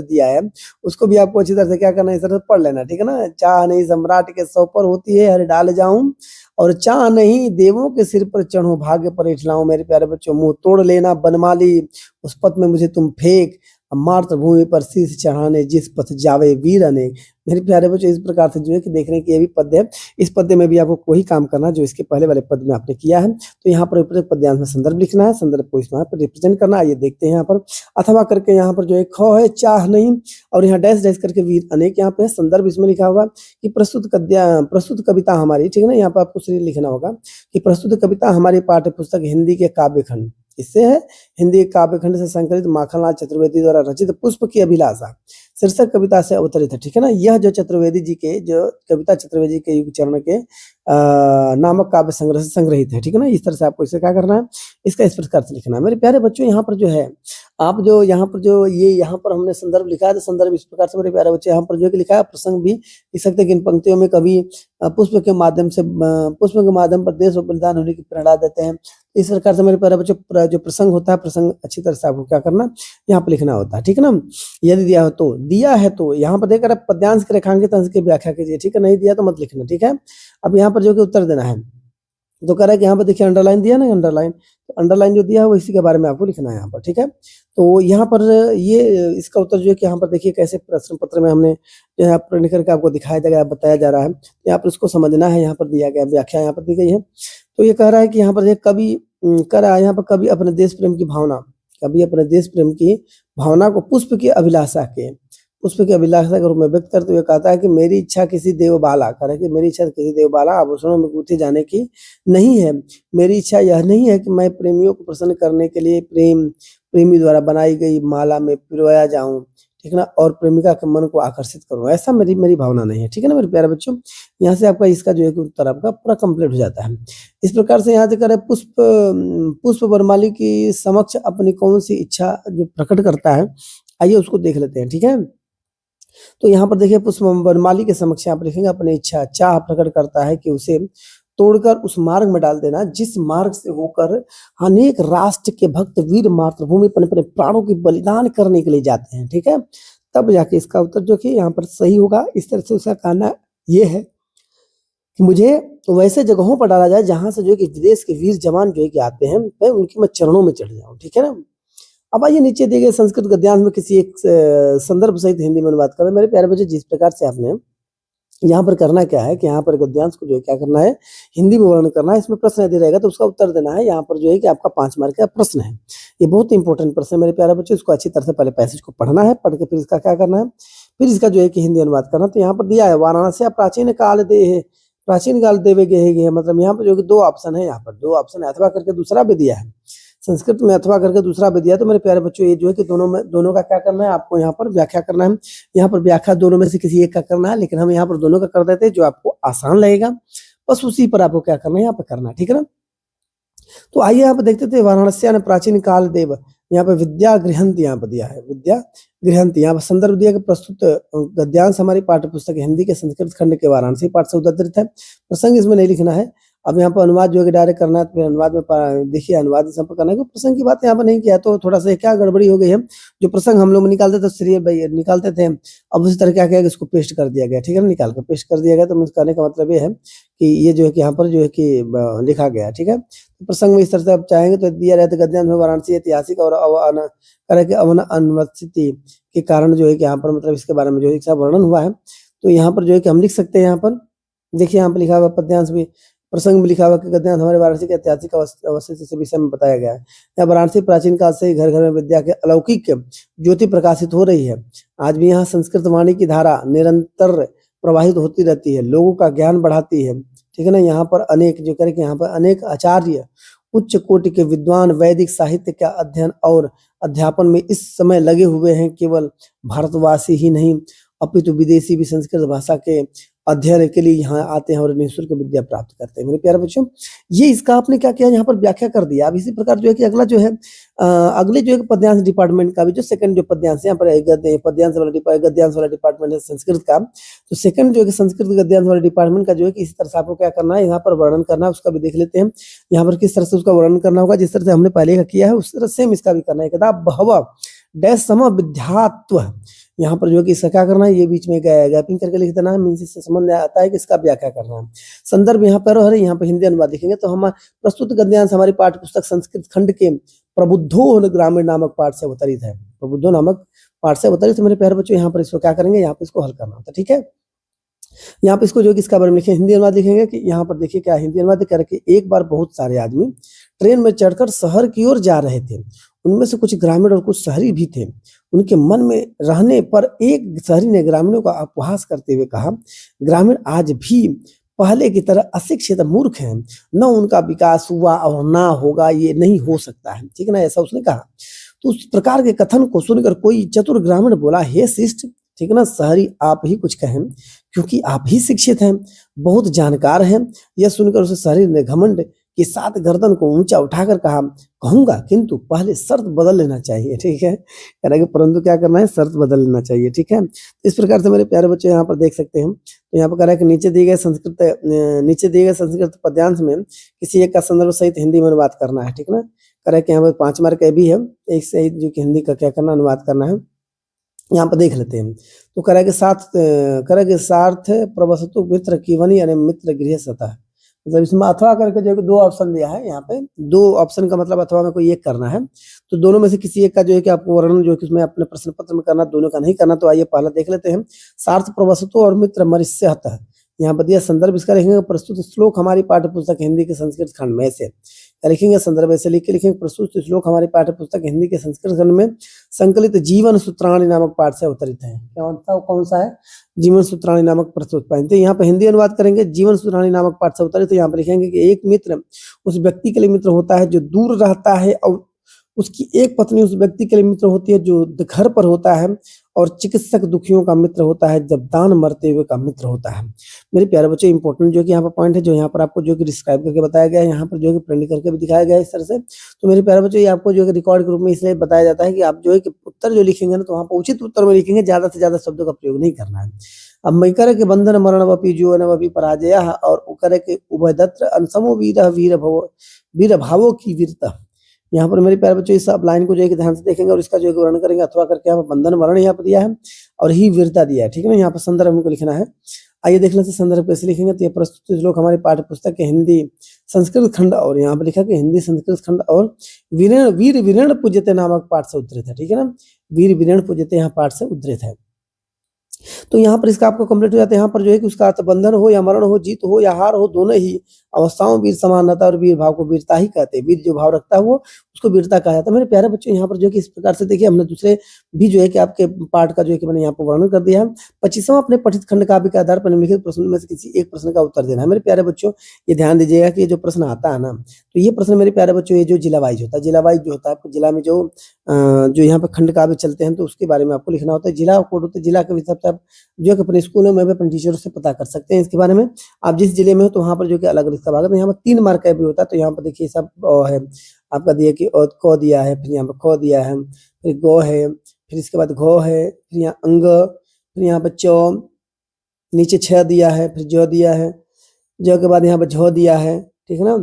दिया है, उसको भी आपको अच्छी तरह से क्या करना है, इस तरह से पढ़ लेना, ठीक है ना। चाह नहीं सम्राट के सौ पर होती है, हर डाल जाऊं, और चाह नहीं देवों के सिर पर चढ़ूं, भाग्य पर इठलाऊं। मेरे प्यारे बच्चों, मुंह तोड़ लेना बनमाली, उस पथ में मुझे तुम फेंक, मातृभूमि पर शीश चढ़ाने, जिस पथ जावे वीर अनेक। मेरे प्यारे बच्चों, इस प्रकार से जो है कि देख रहे हैं कि ये भी पद्य है। इस पद्य में भी आपको वही काम करना है जो इसके पहले वाले पद में आपने किया है। तो यहाँ पर प्रत्येक पद्यांश में संदर्भ लिखना है, संदर्भ को इसमें पर रिप्रेजेंट करना है। ये देखते हैं यहाँ पर अथवा करके, यहाँ पर जो है ख है चाह नहीं, और यहाँ डैश डैश करके वीर अनेक यहाँ पे है। संदर्भ इसमें लिखा हुआ कि प्रस्तुत कविता हमारी, ठीक है ना। यहाँ पर आपको श्री लिखना होगा कि प्रस्तुत कविता हमारी पाठ्य पुस्तक हिंदी के काव्य खंड, इससे है हिंदी काव्य खंड से संकलित माखनलाल चतुर्वेदी द्वारा रचित पुष्प की अभिलाषा शीर्षक कविता से अवतरित है, ठीक है ना। यह जो चतुर्वेदी जी के जो कविता चतुर्वेदी के युग चरण के नामक काव्य संग्रह से संग्रहित है, ठीक है ना। इस तरह से आपको इसे क्या करना है, इसका इस प्रकार से लिखना है। मेरे प्यारे बच्चों, यहाँ पर जो है आप जो यहाँ पर जो ये यहाँ पर हमने संदर्भ लिखा है, तो संदर्भ इस प्रकार से मेरे प्यारे बच्चे यहाँ पर जो है कि लिखा है। प्रसंग भी लिख सकते हैं कि इन पंक्तियों में कवि पुष्प के माध्यम पर देश और बलिदान होने की प्रेरणा देते हैं। इस प्रकार से मेरे प्यारे बच्चों जो प्रसंग होता है, प्रसंग अच्छी तरह से आपको क्या करना, यहाँ पर लिखना होता है, ठीक है ना। यदि दिया है तो यहाँ पर देखकर आप पद्यांश के रेखांकित अंश की व्याख्या कीजिए, ठीक है। नहीं दिया तो मत लिखना, ठीक है। अब यहाँ पर जो कि उत्तर देना है, तो कह रहा है कि यहाँ पर देखिए अंडरलाइन दिया ना, अंडरलाइन, तो अंडरलाइन जो दिया है वो इसी के बारे में आपको लिखना है यहाँ पर, ठीक है। तो यहाँ पर ये इसका उत्तर जो है कि यहाँ पर देखिए कैसे प्रश्न पत्र में हमने जो है प्रिंट करके आपको दिखाया जा रहा है, बताया जा रहा है। यहाँ पर उसको समझना है, यहाँ पर दिया गया व्याख्या यहाँ पर दी गई है। तो ये कह रहा है कि यहाँ पर कवि कह रहा है, यहाँ पर कवि अपने देश प्रेम की भावना, कवि अपने देश प्रेम की भावना को पुष्प की अभिलाषा के रूप में व्यक्त करते हुए कहता है कि मेरी इच्छा किसी देवबाला, कह रहा है कि मेरी इच्छा किसी देवबाला आभूषणों में गूंथे जाने की नहीं है। मेरी इच्छा यह नहीं है कि मैं प्रेमियों को प्रसन्न करने के लिए प्रेमी द्वारा बनाई गई माला में पिरोया जाऊं, ठीक है ना, और प्रेमिका के मन को आकर्षित करूं। ऐसा मेरी भावना नहीं है, ठीक है ना मेरे प्यारे बच्चों। यहाँ से आपका इसका जो है उत्तर आपका पूरा कंप्लीट हो जाता है। इस प्रकार से यहाँ से कह रहे पुष्प वरमाली की समक्ष अपनी कौन सी इच्छा जो प्रकट करता है, आइए उसको देख लेते हैं, ठीक है। तो यहाँ पर देखिए पुष्प वनमाली के समक्ष आप लिखेंगे अपनी इच्छा, चाह प्रकट करता है कि उसे तोड़कर उस मार्ग में डाल देना जिस मार्ग से होकर अनेक राष्ट्र के भक्त वीर मातृभूमि पर अपने प्राणों की बलिदान करने के लिए जाते हैं, ठीक है। तब जाके इसका उत्तर जो कि यहाँ पर सही होगा। इस तरह से उसका कहना ये है कि मुझे वैसे जगहों पर डाला जाए जहां से जो कि विदेश के वीर जवान जो है कि आते हैं, मैं उनके मैं चरणों में चढ़ जाऊं, ठीक है ना। अब आइए नीचे दिए गए संस्कृत गद्यांश में किसी एक संदर्भ सहित हिंदी में अनुवाद करें। मेरे प्यारे बच्चे, जिस प्रकार से आपने यहाँ पर करना क्या है कि यहाँ पर गद्यांश को जो है क्या करना है, हिंदी में वर्णन करना है। इसमें प्रश्न यदि रहेगा तो उसका उत्तर देना है। यहाँ पर जो है कि आपका 5 मार्क का प्रश्न है, ये बहुत इंपॉर्टेंट प्रश्न है मेरे प्यारे बच्चे। इसको अच्छी तरह से पहले पैसेज को पढ़ना है, पढ़ के फिर इसका क्या करना है, फिर इसका जो है कि हिंदी अनुवाद करना। तो यहाँ पर दिया है वाराणसी प्राचीन काल देवे गए, मतलब यहाँ पर जो कि 2 ऑप्शन है, यहाँ पर 2 ऑप्शन है, अथवा करके दूसरा भी दिया है, संस्कृत में अथवा करके दूसरा भी दिया। तो मेरे प्यारे बच्चों, ये जो है कि दोनों का क्या करना है, आपको यहाँ पर व्याख्या करना है। यहाँ पर व्याख्या दोनों में से किसी एक का करना है, लेकिन हम यहाँ पर दोनों का कर देते हैं, जो आपको आसान लगेगा बस उसी पर आपको क्या करना है, यहाँ पर करना है, ठीक है ना। तो आइए यहाँ पर देखते थे वाराणसी ने प्राचीन काल देव, यहाँ पे विद्या गृहंत यहाँ पर दिया है, विद्या गृहंत। यहाँ पर संदर्भ दिया कि प्रस्तुत गद्यांश हमारी पाठ्य पुस्तक हिंदी के संस्कृत खंड के वाराणसी पाठ से उद्धृत है। प्रसंग इसमें नहीं लिखना है। अब यहाँ पर अनुवाद जो है डायरेक्ट करना है, तो फिर अनुवाद में देखिए अनुवाद संपर्क करना है, क्योंकि प्रसंग की बात यहाँ पर नहीं किया तो थोड़ा सा क्या गड़बड़ी हो गई है। जो प्रसंग हम लोग निकालते थे सीरियल निकालते थे, अब उसी तरह क्या किया इसको पेस्ट कर दिया गया, ठीक है ना, निकाल कर पेस्ट कर दिया गया। तो कहने का मतलब ये है कि ये जो है कि यहाँ पर जो है कि लिखा गया, ठीक है। तो प्रसंग में इस तरह से आप चाहेंगे तो दिया रहता गद्यांश में वाराणसी ऐतिहासिक और अवन अनुवस्थिति के कारण जो है कि यहाँ पर मतलब इसके बारे में जो है वर्णन हुआ है। तो यहाँ पर जो है कि हम लिख सकते हैं, यहाँ पर देखिए यहाँ पर लिखा हुआ पद्यांश भी, प्रसंग में लिखा हुआ कि गद्यांश हमारे वाराणसी के ऐतिहासिक अवस्थिति से विषय में बताया गया है। यहाँ वाराणसी प्राचीन काल से ही घर घर में विद्या के अलौकिक ज्योति प्रकाशित हो रही है। आज भी यहाँ संस्कृत वाणी की धारा निरंतर प्रवाहित होती रहती है, लोगों का ज्ञान बढ़ाती है, ठीक है ना। यहाँ पर अनेक जो करके यहाँ पर अनेक आचार्य उच्च कोटि के विद्वान वैदिक साहित्य का अध्ययन और अध्यापन में इस समय लगे हुए हैं। केवल भारतवासी ही नहीं अपितु विदेशी भी संस्कृत भाषा के अध्ययन के लिए यहाँ आते हैं और निःशुल्क विद्या प्राप्त करते हैं। मेरे प्यारे बच्चों, ये इसका आपने क्या किया, यहाँ पर व्याख्या कर दिया। अब इसी प्रकार जो है कि अगला जो है अगले जो है पद्यांश डिपार्टमेंट का भी जो सेकंड जो पद्यांश यहाँ पर पद्यांश वाला गद्यांश वाला डिपार्टमेंट है संस्कृत का, तो सेकंड जो है संस्कृत गद्यांश वाले डिपार्टमेंट का जो है कि इस तरह से आपको क्या करना है, यहाँ पर वर्णन करना है, उसका भी देख लेते हैं। यहाँ पर किस तरह से उसका वर्णन करना होगा, जिस तरह से हमने पहले का किया है उस तरह सेम इसका भी करना है। कदा बहव डैश सम विद्यात्व, यहाँ पर जो है कि इसका क्या करना है, ये बीच में गैपिंग करके लिख देना है, मीन्स इससे समझ में आता है कि इसका व्याख्या करना है। संदर्भ यहाँ पर है, यहाँ पर हिंदी अनुवाद लिखेंगे तो हम प्रस्तुत गद्यांश हमारी पाठ्य पुस्तक संस्कृत खंड के प्रबुद्धो ग्रामीण नामक पाठ से अवतरित है। प्रबुद्धो नामक पाठ से अवतरित मेरे प्यारे बच्चों, यहाँ पर इसको क्या करेंगे, यहाँ पर इसको हल करना होता है। ठीक है, यहाँ पे इसको जो किसका बारे में लिखे, हिंदी अनुवाद लिखेंगे कि यहाँ पर देखिए क्या हिंदी अनुवाद करके, एक बार बहुत सारे आदमी ट्रेन में चढ़कर शहर की ओर जा रहे थे। उनमें से कुछ ग्रामीण और कुछ शहरी भी थे। उनके मन में रहने पर एक शहरी ने ग्रामीणों का उपहास करते हुए कहा, ग्रामीण आज भी पहले की तरह अशिक्षित मूर्ख हैं, न उनका विकास हुआ और ना होगा, ये नहीं हो सकता है। ठीक है ना, ऐसा उसने कहा। तो उस प्रकार के कथन को सुनकर कोई चतुर ग्रामीण बोला, हे शिष्ट, ठीक है ना, शहरी आप ही कुछ कहें, क्योंकि आप ही शिक्षित हैं, बहुत जानकार हैं। यह सुनकर उस शहरी ने घमंड के साथ गर्दन को ऊंचा उठाकर कहा, कहूंगा किंतु पहले शर्त बदल लेना चाहिए। ठीक है, कह रहा है कि परंतु क्या करना है, शर्त बदल लेना चाहिए। ठीक है, इस प्रकार से मेरे प्यारे बच्चे यहाँ पर देख सकते हैं। तो यहाँ पर कह रहा है कि नीचे दिए गए संस्कृत पद्यांश में किसी एक का संदर्भ सहित हिंदी में अनुवाद करना है। ठीक है ना, कह रहा है कि यहाँ पर 5 मार्क भी है, एक से जो कि हिंदी का क्या करना, अनुवाद करना है। यहाँ पर देख लेते हैं। तो कह रहा है कि सार्थ प्रवसतु मित्र कीवनी यानी मित्र गृह सतह, मतलब इसमें अथवा करके जो है 2 ऑप्शन दिया है। यहाँ पे 2 ऑप्शन का मतलब अथवा में कोई एक करना है, तो दोनों में से किसी एक का जो है कि आपको वर्णन जो है कि उसमें अपने प्रश्न पत्र में करना, दोनों का नहीं करना। तो आइए पहला देख लेते हैं, सार्थ प्रवसतु और मित्र मरिष्यतः। यहाँ पर दिया संदर्भ इसका लिखेंगे, प्रस्तुत श्लोक हमारी पाठ्य पुस्तक हिंदी के संस्कृत खंड में से, लिखेंगे संदर्भ ऐसे लिख के लिखेंगे, प्रस्तुत श्लोक हमारी पाठ्य पुस्तक हिंदी के संस्कृत खंड में संकलित जीवन सूत्राणी नामक पाठ से अवतरित है। कौन सा है, जीवन सूत्राणी नामक प्रस्तुत पाठ। तो यहाँ पे हिंदी अनुवाद करेंगे, जीवन सूत्राणी नामक पाठ से अवतरित। तो यहाँ पे लिखेंगे कि एक मित्र उस व्यक्ति के लिए मित्र होता है जो दूर रहता है, और उसकी एक पत्नी उस व्यक्ति के लिए मित्र होती है जो घर पर होता है, और चिकित्सक दुखियों का मित्र होता है जब दान मरते हुए का मित्र होता है। मेरे प्यारे बच्चों, इंपॉर्टेंट जो कि यहाँ पर पॉइंट है, जो यहाँ पर आपको जो कि डिस्क्राइब करके बताया गया है, यहाँ पर जो है कि प्रिंट करके भी दिखाया गया है इस तरह से। तो मेरे प्यारे बच्चों, ये आपको जो है रिकॉर्ड के रूप में इसलिए बताया जाता है कि आप जो है कि उत्तर जो लिखेंगे ना, तो वहाँ पर उचित उत्तर में लिखेंगे, ज्यादा से ज्यादा शब्दों का प्रयोग नहीं करना है। अब मैं करे के बंधन मरण वपि जीवन वपि पराजय, और करे के उभयदत्र अनसमो वीर भावो की वीरता। यहाँ पर मेरे प्यारे बच्चों, इस सब लाइन को जो है कि ध्यान से देखेंगे और इसका जो है वर्णन करेंगे, अथवा करके यहाँ पर बंधन मरण यहाँ पर दिया है और ही वीरता दिया है। ठीक है ना, यहाँ पर संदर्भ हमको लिखना है। आइए देख लेते हैं संदर्भ कैसे लिखेंगे। तो ये प्रस्तुत श्लोक हमारे पाठ्य पुस्तक के हिंदी संस्कृत खंड, और यहाँ पर लिखा कि हिंदी संस्कृत खंड और वीर वीरेण पूज्यते नामक पाठ से उद्धृत है। ठीक है ना, वीर वीरेण पूज्यते यहाँ पाठ से उद्धृत है। तो यहाँ पर इसका आपको कंप्लीट हो जाता है। यहाँ पर जो है कि उसका अर्थ बंधन हो या मरण हो, जीत हो या हार हो, दोनों ही अवस्थाओं वीर समान रहता है, और वीर भाव को वीरता ही कहते हैं। वीर जो भाव रखता है वो उसको वीरता कहा जाता है। मेरे प्यारे बच्चों, यहाँ पर जो है कि इस प्रकार से देखिए, हमने दूसरे भी जो है कि आपके पाठ का जो है कि मैंने यहाँ पर वर्णन कर दिया है। 25वां अपने पठित खंड काव्य के आधार पर निम्नलिखित प्रश्न में से किसी एक प्रश्न का उत्तर देना है। मेरे प्यारे बच्चों, ये ध्यान दीजिएगा कि जो प्रश्न आता है ना, तो ये प्रश्न मेरे प्यारे बच्चों, ये जो जिला वाइज होता है, जिला वाइज जो होता है, आपको जिला में जो यहाँ पर खंड काव्य चलते हैं, तो उसके बारे में आपको लिखना होता है। जिला कोड होता है, जिला के हिसाब से आप जो है अपने स्कूलों में भी अपने टीचरों से पता कर सकते हैं इसके बारे में। आप जिस जिले में हो तो वहाँ पर जो कि अलग अलग इसका भाग है। यहाँ पर 3 मार्क का भी होता है। तो यहाँ पर देखिए सब है आपका दिया कि क दिया है, फिर यहाँ पर ख दिया है, फिर गो है, फिर इसके बाद घो है, फिर यहाँ अंग, फिर यहाँ पर चौ, नीचे 6 दिया है, फिर ज दिया है, ज के बाद यहाँ पर झ दिया है। ठीक है ना,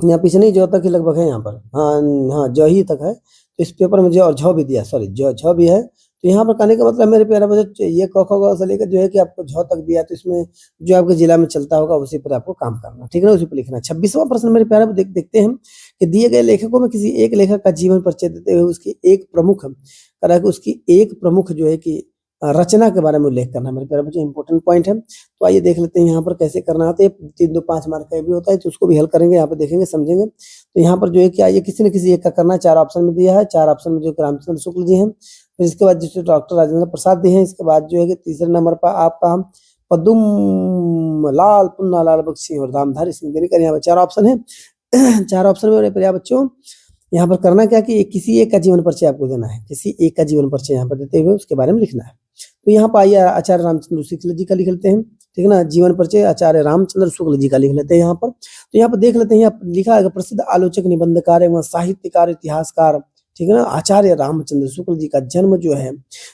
यहाँ पीछे नहीं, जो तक ही लगभग है यहाँ पर, हाँ ज ही तक है। तो इस पेपर में ज और झ भी दिया, सॉरी झ भी है। तो यहाँ पर कहने का मतलब मेरे प्यारे बच्चों, ये क ख ग से लेकर जो है कि आपको झ तक दिया, तो इसमें जो आपके जिला में चलता होगा उसी पर आपको काम करना। ठीक है ना, उसी पर लिखना। 26वां प्रश्न मेरे प्यारे देखते हैं कि दिए गए लेखकों में किसी एक लेखक का जीवन परिचय देते हुए उसकी एक प्रमुख जो है कि रचना के बारे में उल्लेख करना। मेरे प्यारे बच्चों, इंपॉर्टेंट पॉइंट है। तो आइए देख लेते हैं यहाँ पर कैसे करना होता है। 3, 2, 5 मार्क का भी होता है, तो उसको भी हल करेंगे, यहाँ पे देखेंगे, समझेंगे। तो यहाँ पर जो है कि आइए किसी न किसी एक का करना है। 4 ऑप्शन में दिया है, 4 ऑप्शन में जो रामचंद्र शुक्ल जी हैं, फिर इसके बाद जो डॉक्टर राजेंद्र प्रसाद जी हैं, इसके बाद जो है कि तीसरे नंबर पर आपका पद्म लाल पुन्ना लाल बख्शी और दामधारी सिंह दिनकर। यहाँ पर 4 ऑप्शन है। 4 ऑप्शन में मेरे प्यारे बच्चों यहाँ पर करना क्या कि किसी एक का जीवन परिचय आपको देना है, किसी एक का जीवन परिचय यहाँ पर देते हुए उसके बारे में लिखना है। तो यहाँ पर आइए आचार्य रामचंद्र शुक्ल जी का लिख लेते हैं, ठीक है ना। जीवन परिचय आचार्य रामचंद्र शुक्ल जी का लिख लेते हैं यहाँ पर। तो यहाँ पर देख लेते हैं, यहाँ लिखा है प्रसिद्ध आलोचक, निबंधकार एवं साहित्यकार, इतिहासकार, ठीक है ना, आचार्य रामचंद्र शुक्ल जी का जन्म जो है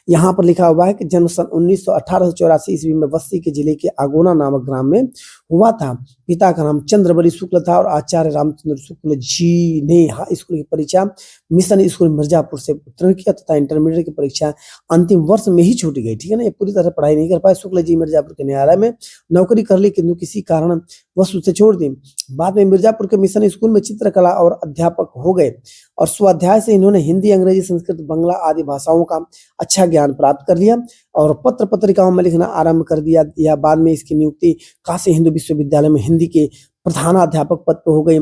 यहाँ पर लिखा हुआ है कि जन्म सन 1884 ईस्वी में बस्ती के जिले के आगोना नामक ग्राम में हुआ था। पिता का नाम चंद्रबली शुक्ल था और आचार्य रामचंद्र शुक्ल जी ने हाई स्कूल की परीक्षा मिशन स्कूल मिर्जापुर से उत्तीर्ण किया तथा इंटरमीडिएट की परीक्षा अंतिम वर्ष में ही छूट गई, ठीक है ना। ये पूरी तरह पढ़ाई नहीं कर पाए। शुक्ल जी मिर्जापुर के न्यायालय में नौकरी कर ली, किंतु किसी कारण वह उसे छोड़ दी। बाद में मिर्जापुर के मिशन स्कूल में चित्रकला और अध्यापक हो गए और स्वाध्याय से इन्होंने हिंदी, अंग्रेजी, संस्कृत, बंगला आदि भाषाओं का अच्छा ज्ञान प्राप्त कर लिया और पत्र पत्रिकाओं में लिखना आरंभ कर दिया। या बाद में इसकी नियुक्ति काशी हिंदू विश्वविद्यालय में हिंदी के प्रधानाध्यापक पद पर हो गई।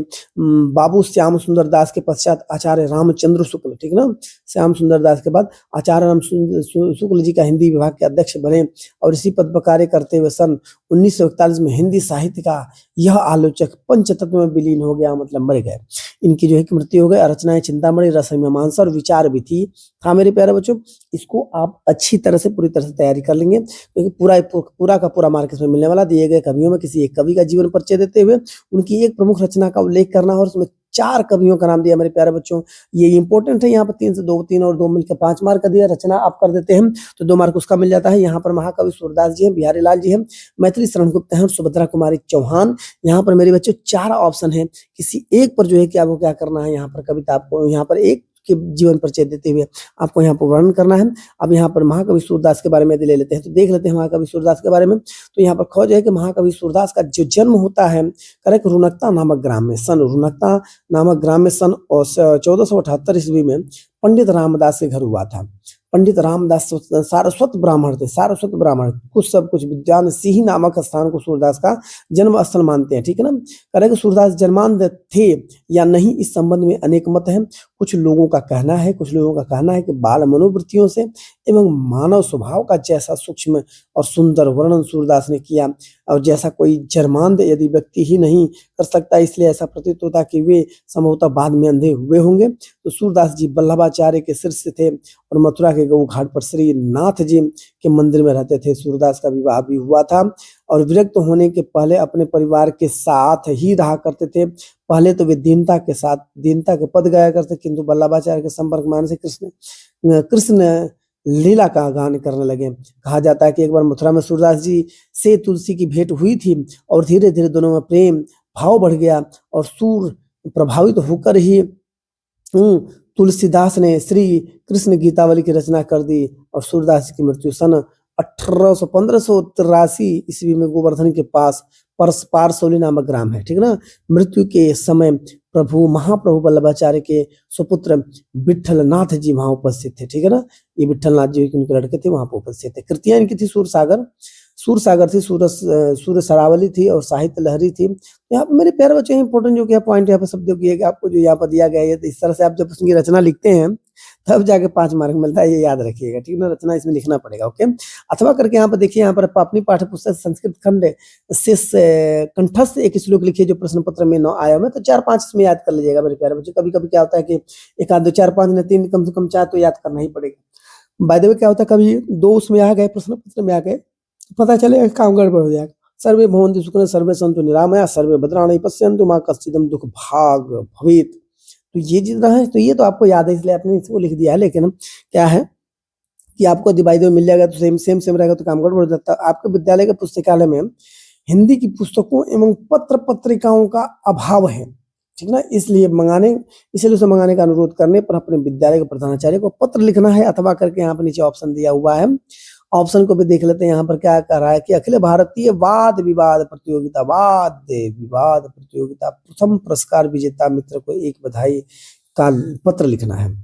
बाबू श्याम सुंदर दास के पश्चात आचार्य रामचंद्र शुक्ल, ठीक ना, श्याम सुंदर दास के बाद आचार्य रामचंद्र शुक्ल जी का हिंदी विभाग के अध्यक्ष बने और इसी पद पर कार्य करते हुए सन 1941 में हिंदी साहित्य का यह आलोचक पंचतत्व में विलीन हो गया, मतलब मर गए। इनकी जो है कि मृत्यु हो गई। रचनाएं चिंतामणि, रसमीमांसा और विचार भी थी। हाँ मेरे प्यारे बच्चों, इसको आप अच्छी तरह से पूरी तरह से तैयारी कर लेंगे क्योंकि पूरा का पूरा मार्क इसमें मिलने वाला। दिए गए कवियों में किसी एक कवि का जीवन परिचय देते हुए उनकी एक प्रमुख रचना का उल्लेख करना और उसमें 4 कवियों का नाम दिया। मेरे प्यारे बच्चों ये इंपॉर्टेंट है। यहाँ पर 3 से 2, 3 और 2 मिलकर 5 मार्क का दिया। रचना आप कर देते हैं तो 2 मार्क उसका मिल जाता है। यहाँ पर महाकवि सूरदास जी हैं, बिहारी लाल जी हैं, मैथिली शरण गुप्त हैं, सुभद्रा कुमारी चौहान। यहाँ पर मेरे बच्चों 4 ऑप्शन है, किसी एक पर जो है कि आपको क्या करना है, यहाँ पर कविता आपको यहाँ पर एक के जीवन परिचय देते हुए आपको यहाँ पर वर्णन करना है। अब यहाँ पर महाकवि सूरदास के बारे में ले लेते हैं, तो देख लेते हैं महाकवि सूरदास के बारे में। तो यहाँ पर खोज है कि महाकवि सूरदास का जो जन्म होता है करेक्ट रुनकता नामक ग्राम में, रुनकता नामक ग्राम में सन 1478 ईस्वी में पंडित रामदास के घर हुआ था। पंडित रामदास सारस्वत ब्राह्मण थे, सारस्वत ब्राह्मण, कुछ सब कुछ विद्वान सिंही नामक स्थान को सूरदास का जन्म स्थल मानते हैं, ठीक है ना। करेक्ट सूरदास जन्मांध थे या नहीं इस संबंध में अनेक मत हैं। कुछ लोगों का कहना है कि बाल मनोवृत्तियों से एवं मानव स्वभाव का जैसा सूक्ष्म और सुंदर वर्णन सूरदास ने किया और जैसा कोई जन्मांध यदि व्यक्ति ही नहीं कर सकता, इसलिए ऐसा प्रतीत होता कि वे संभवतः बाद में अंधे हुए होंगे। तो सूरदास जी वल्लभाचार्य के शिष्य थे और मथुरा के गऊ घाट पर श्री नाथ जी के मंदिर में रहते थे। सूरदास का विवाह भी हुआ था और विरक्त होने के पहले अपने परिवार के साथ ही रहा करते थे। पहले तो वे दीनता के पद गाया करते, किंतु वल्लभाचार्य के संपर्क में आने से कृष्ण लीला का गान करने लगे। कहा जाता है कि एक बार मथुरा में सूरदास जी से तुलसी की भेंट हुई थी और धीरे धीरे दोनों में प्रेम भाव बढ़ गया और सूर प्रभावित होकर ही तुलसीदास ने श्री कृष्ण गीतावली की रचना कर दी और सूरदास की मृत्यु सन 1583 ईस्वी में गोवर्धन के पास पारसौली नामक ग्राम है, ठीक है ना। मृत्यु के समय महाप्रभु वल्लभाचार्य के सुपुत्र विठल नाथ जी वहां उपस्थित थे, ठीक है ना। ये विठल नाथ जी उनके लड़के थे, वहां पर उपस्थित थे। कृतियां इनकी थी सूरसागर थी, सूर्य सरावली थी और साहित्य लहरी थी। यहाँ पर मेरे प्यारे बच्चे इंपोर्टेंट जो क्या पॉइंट यहाँ पर शब्दों की है कि आपको जो यहाँ पर दिया गया है, तो इस तरह से आप जब उसकी रचना लिखते हैं तब जाके 5 मार्क मिलता है, ये याद रखिएगा, ठीक है ना। रचना इसमें लिखना पड़ेगा, ओके। अथवा करके यहाँ पर देखिए, यहाँ पर अपनी पाठ्य पुस्तक संस्कृत खंड से कंठस्थ एक श्लोक लिखिए जो प्रश्न पत्र में 9 आया है, तो 4-5 इसमें याद कर लीजिएगा मेरे प्यारे बच्चे। कभी कभी क्या होता है कि 1 2 4 5 ने 3 कम से कम 4 तो याद करना ही पड़ेगा। बाय द वे क्या होता है, कभी 2 उसमें आ गए, प्रश्न पत्र में आ गए, पता चलेगा काम गड़बड़ हो जाएगा। सर्वे भवन्तु सुखिनः सर्वे सन्तु निरामया सर्वे भद्राणि पश्यन्तु मा कश्चिदं दुःख भाग भवेत्। तो ये जितना है तो ये तो आपको याद है, इसलिए आपने इसको लिख दिया है। लेकिन क्या है कि आपको दिवाई दो मिल जाएगा तो सेम रहेगा तो काम गड़बड़ हो जाता है। आपके विद्यालय के पुस्तकालय में हिंदी की पुस्तकों एवं पत्र पत्रिकाओं का अभाव है, ठीक ना। इसलिए उसे मंगाने का अनुरोध करने पर अपने विद्यालय के प्रधानाचार्य को पत्र लिखना है। अथवा करके यहाँ पर नीचे ऑप्शन दिया हुआ है, ऑप्शन को भी देख लेते हैं। यहाँ पर क्या कह रहा है कि अखिल भारतीय वाद विवाद प्रतियोगिता प्रथम पुरस्कार विजेता मित्र को एक बधाई का पत्र लिखना है,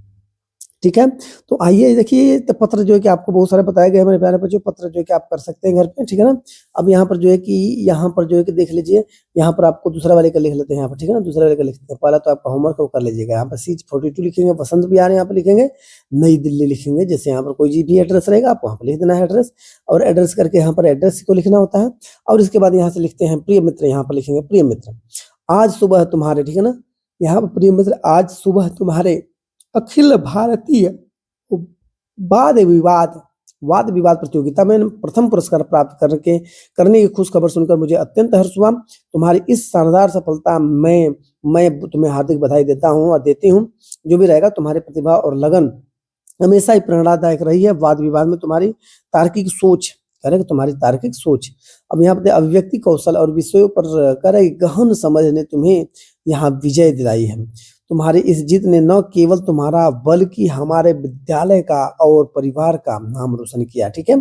ठीक है। तो आइए देखिए, तो पत्र जो है कि आपको बहुत सारे बताए गए हमारे प्यारे बच्चों, पत्र जो है कि आप कर सकते हैं घर पे, ठीक है ना। अब यहाँ पर जो है कि देख लीजिए, यहाँ पर आपको दूसरा वाले का लिख लेते हैं यहाँ पर, ठीक है ना। दूसरा वाले का लिखते हैं, पहला तो आपका होमवर्क वो कर लीजिएगा। यहाँ पर C42 लिखेंगे, वसंत विहार यहाँ पर लिखेंगे, नई दिल्ली लिखेंगे। जैसे यहाँ पर कोई भी एड्रेस रहेगा आप वहाँ पर लिख देना है एड्रेस, और एड्रेस करके यहाँ पर एड्रेस को लिखना होता है। और इसके बाद यहाँ से लिखते हैं प्रिय मित्र, यहाँ पर लिखेंगे प्रिय मित्र, आज सुबह तुम्हारे, ठीक है ना, यहाँ पर प्रिय मित्र आज सुबह तुम्हारे अखिल भारतीय वाद विवाद प्रतियोगिता में प्रथम पुरस्कार प्राप्त करने की खुश खबर सुनकर मुझे अत्यंत हर्ष हुआ। तुम्हारी इस शानदार सफलता मैं तुम्हें हार्दिक बधाई देता हूँ और देती हूँ। जो भी रहेगा, तुम्हारी प्रतिभा और लगन हमेशा ही प्रेरणादायक रही है। वाद विवाद में तुम्हारी तार्किक सोच, कह रहे कि तुम्हारी तार्किक सोच, अब यहाँ पे अभिव्यक्ति कौशल और विषयों पर कह रहे गहन समझ ने तुम्हें यहाँ विजय दिलाई है। तुम्हारी इस जीत ने न केवल तुम्हारा बल्कि हमारे विद्यालय का और परिवार का नाम रोशन किया। ठीक है,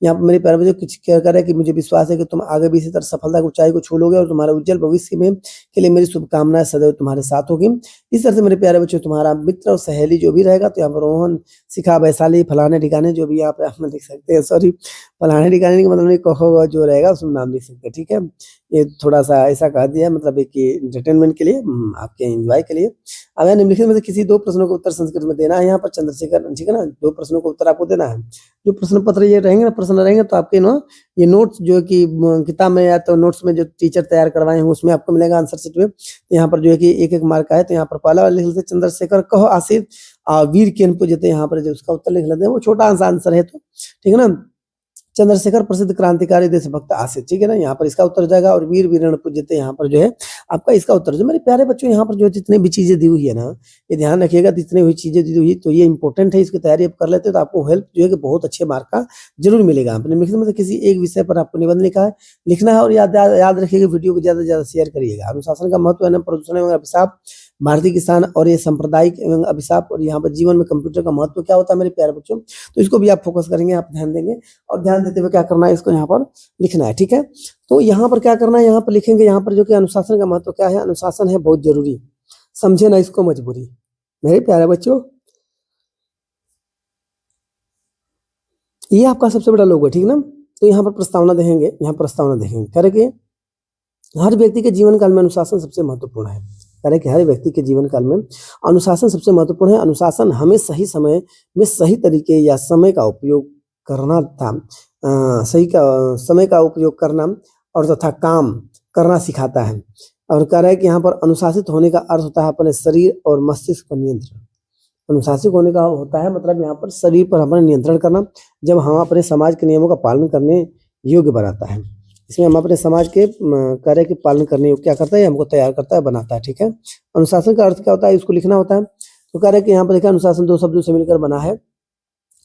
यहाँ पर मेरे प्यारे बच्चों कुछ क्या करे कि मुझे विश्वास है कि तुम आगे भी इसी तरह सफलता की ऊंचाई को छू लोगे और तुम्हारे उज्जवल भविष्य में के लिए मेरी शुभकामनाएं सदैव तुम्हारे साथ होगी। इस तरह से मेरे प्यारे बच्चों तुम्हारा मित्र और सहेली जो भी रहेगा, तो यहाँ पर रोहन, शिखा, वैशाली, फलाने ठिकाने जो भी यहाँ पे आप लिख सकते हैं, सॉरी फलाने ठिकाने का मतलब नहीं, कहो जो रहेगा उसमें नाम लिख सकते हैं। ठीक है, ये थोड़ा सा ऐसा कह दिया, मतलब एक एंटरटेनमेंट के लिए, आपके एंजॉय के लिए। अगर निम्नलिखित में से किसी दो प्रश्नों का उत्तर संस्कृत में देना है यहाँ पर चंद्रशेखर, ठीक है ना, दो प्रश्नों का उत्तर आपको देना है। जो प्रश्न पत्र ये रहेंगे ना, प्रश्न रहेंगे, तो आपके ना ये नोट्स जो है कि किताब में या तो नोट्स में जो टीचर तैयार करवाए हैं उसमें आपको मिलेगा आंसर शीट में। यहाँ पर जो है कि एक मार्क का है, तो यहाँ पर पहला वाला लिख लेते चंद्रशेखर कह आसित वीर केन पूजते, यहाँ पर जो उसका उत्तर लिख लेते हैं, वो छोटा सा आंसर है, तो ठीक है ना। चंद्रशेखर प्रसिद्ध क्रांतिकारी देशभक्त आसित, ठीक है ना, यहाँ पर इसका उत्तर जाएगा। और वीर वीरण पूज्यते, यहाँ पर जो है आपका इसका उत्तर। जो मेरे प्यारे बच्चों यहाँ पर जो जितने भी चीजें दी हुई है ना, ये ध्यान रखिएगा, जितनी हुई चीजें दी हुई तो ये इंपॉर्टेंट है, इसकी तैयारी आप कर लेते हैं तो आपको हेल्प जो है कि बहुत अच्छे मार्क का जरूर मिलेगा। आपने में किसी एक विषय पर आपको निबंध लिखना है और याद रखिएगा, वीडियो को ज्यादा से ज्यादा शेयर करिएगा। अनुशासन का महत्व है, प्रदूषण एवं अभिशाप, भारतीय किसान और ये सांप्रदायिक एवं अभिशाप, और यहाँ पर जीवन में कंप्यूटर का महत्व क्या होता है मेरे प्यारे बच्चों, तो इसको भी आप फोकस करेंगे, आप ध्यान देंगे और ध्यान देते हुए क्या करना है, इसको यहाँ पर लिखना है। ठीक है, तो यहाँ पर क्या करना है, यहाँ पर लिखेंगे, यहाँ पर जो कि अनुशासन का महत्व क्या है, अनुशासन है बहुत जरूरी, समझे ना इसको मजबूरी। मेरे प्यारे बच्चों ये आपका सबसे बड़ा लोगो है, ठीक ना। तो यहाँ पर प्रस्तावना देखेंगे, यहाँ प्रस्तावना देखेंगे, करेंगे हर व्यक्ति के जीवन काल में अनुशासन सबसे महत्वपूर्ण है। करें कि हर व्यक्ति के जीवन काल में अनुशासन सबसे महत्वपूर्ण है। अनुशासन हमें सही समय में सही तरीके या समय का उपयोग करना था, समय का उपयोग करना और तथा काम करना सिखाता है। और कह रहा है कि यहाँ पर अनुशासित होने का अर्थ होता है अपने शरीर और मस्तिष्क पर नियंत्रण। अनुशासित होने का होता है मतलब यहाँ पर शरीर पर अपना नियंत्रण करना, जब हम अपने समाज के नियमों का पालन करने योग्य बनाता है। इसमें हम अपने समाज के कार्य के पालन करने योग्य क्या करता है, हमको तैयार करता है, बनाता है। ठीक है, अनुशासन का अर्थ क्या होता है, इसको लिखना होता है। तो कह रहे हैं कि यहाँ पर लिखा अनुशासन दो शब्दों से मिलकर बना है,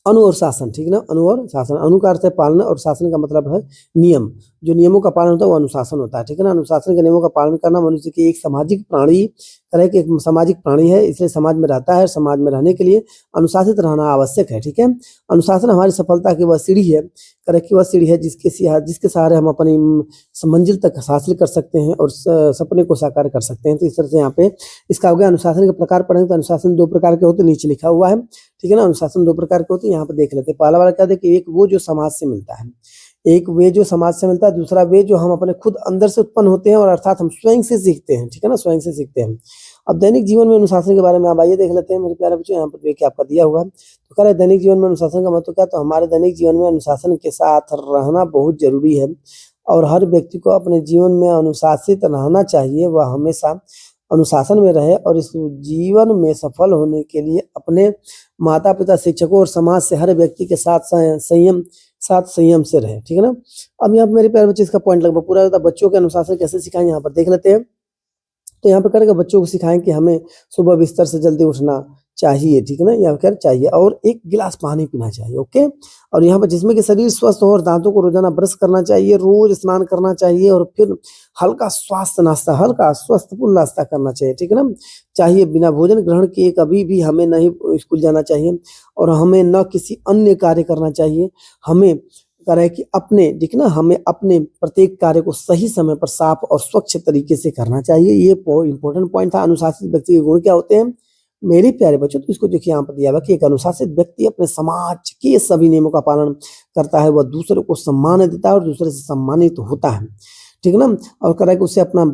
अनु और शासन, ठीक है ना। अनु और शासन, अनु का अर्थ है पालन और शासन का मतलब है नियम। जो नियमों का पालन होता है वो अनुशासन होता है, ठीक है ना। अनुशासन के नियमों का पालन करना मनुष्य की एक सामाजिक प्राणी, तरह की एक सामाजिक प्राणी है, इसलिए समाज में रहता है। समाज में रहने के लिए अनुशासित रहना आवश्यक है। ठीक है, अनुशासन हमारी सफलता की वह सीढ़ी है, तरह की वह सीढ़ी है जिसके सहारे हम अपनी मंजिल तक हासिल कर सकते हैं और सपने को साकार कर सकते हैं। तो इस तरह से यहाँ पे इसका हो गया। अनुशासन के प्रकार पढ़ेंगे तो अनुशासन दो प्रकार के होते हैं, नीचे लिखा हुआ है, ठीक है ना। अनुशासन दो प्रकार के होते हैं, यहाँ पे देख लेते हैं। पहला वाला क्या देखिए, एक वो जो समाज से मिलता है, एक वे जो समाज से मिलता है, दूसरा वे जो हम अपने खुद अंदर से उत्पन्न होते हैं और अर्थात हम स्वयं से सीखते हैं, ठीक है ना, स्वयं से सीखते हैं। अब दैनिक जीवन में अनुशासन के बारे में आप आइए देख लेते हैं मेरे प्यारे बच्चों, यहाँ पर देखिए आपका दिया हुआ है। तो कह रहे हैं दैनिक जीवन में अनुशासन का मतलब क्या, तो हमारे दैनिक जीवन में अनुशासन के साथ रहना बहुत जरूरी है और हर व्यक्ति को अपने जीवन में अनुशासित रहना चाहिए। वह हमेशा अनुशासन में रहे और इस जीवन में सफल होने के लिए अपने माता पिता, शिक्षकों और समाज से हर व्यक्ति के साथ संयम से रहे, ठीक है ना। अब यहाँ पर मेरे प्यारे बच्चे इसका पॉइंट लगभग पूरा होता है। बच्चों के अनुशासन कैसे सिखाएं, यहाँ पर देख लेते हैं। तो यहाँ पर करेगा बच्चों को सिखाएं कि हमें सुबह बिस्तर से जल्दी उठना चाहिए, ठीक है ना, यहाँ पर चाहिए, और एक गिलास पानी पीना चाहिए, ओके। और यहाँ पर जिसमें कि शरीर स्वस्थ हो और दांतों को रोजाना ब्रश करना चाहिए, रोज स्नान करना चाहिए और फिर हल्का स्वस्थपूर्ण नाश्ता करना चाहिए, ठीक है ना। चाहिए बिना भोजन ग्रहण किए कभी भी हमें नहीं स्कूल जाना चाहिए और हमें न किसी अन्य कार्य करना चाहिए। हमें करे कि हमें अपने प्रत्येक कार्य को सही समय पर साफ और स्वच्छ तरीके से करना चाहिए। ये इंपॉर्टेंट पॉइंट था। अनुशासित व्यक्ति के गुण क्या होते हैं मेरे प्यारे बच्चों, तो इसको देखिए यहाँ पर दिया हुआ कि एक अनुशासित व्यक्ति अपने समाज के सभी नियमों का पालन करता है, वह दूसरे को सम्मान देता है और दूसरे से सम्मानित होता है, ठीक है ना। और कह रहा है कि उसे अपना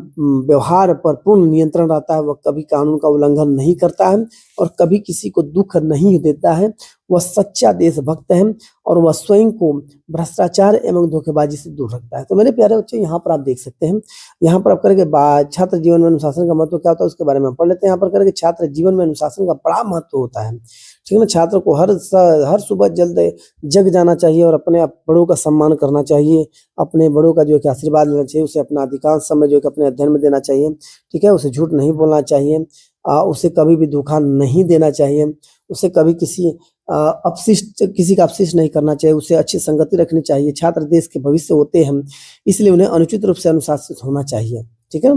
व्यवहार पर पूर्ण नियंत्रण रहता है, वह कभी कानून का उल्लंघन नहीं करता है और कभी किसी को दुख नहीं देता है। वह सच्चा देशभक्त है और वह स्वयं को भ्रष्टाचार एवं धोखेबाजी से दूर रखता है। तो मेरे प्यारे बच्चों, यहाँ पर आप देख सकते हैं, यहाँ पर आप करेंगे छात्र जीवन में अनुशासन का महत्व क्या होता है उसके बारे में हम पढ़ लेते हैं। यहाँ पर करेंगे छात्र जीवन में अनुशासन का बड़ा महत्व होता है, ठीक है ना। छात्र को हर सुबह जल्द जग जाना चाहिए और अपने बड़ों का सम्मान करना चाहिए, अपने बड़ों का जो है कि आशीर्वाद लेना चाहिए, उसे अपना अधिकांश समय जो है कि अपने अध्ययन में देना चाहिए, ठीक है। उसे झूठ नहीं बोलना चाहिए, उसे कभी भी धोखा नहीं देना चाहिए, उसे कभी किसी का अपशिष्ट नहीं करना चाहिए, उसे अच्छी संगति रखनी चाहिए। छात्र देश के भविष्य होते हैं, इसलिए उन्हें अनुचित रूप से अनुशासित होना चाहिए, ठीक है।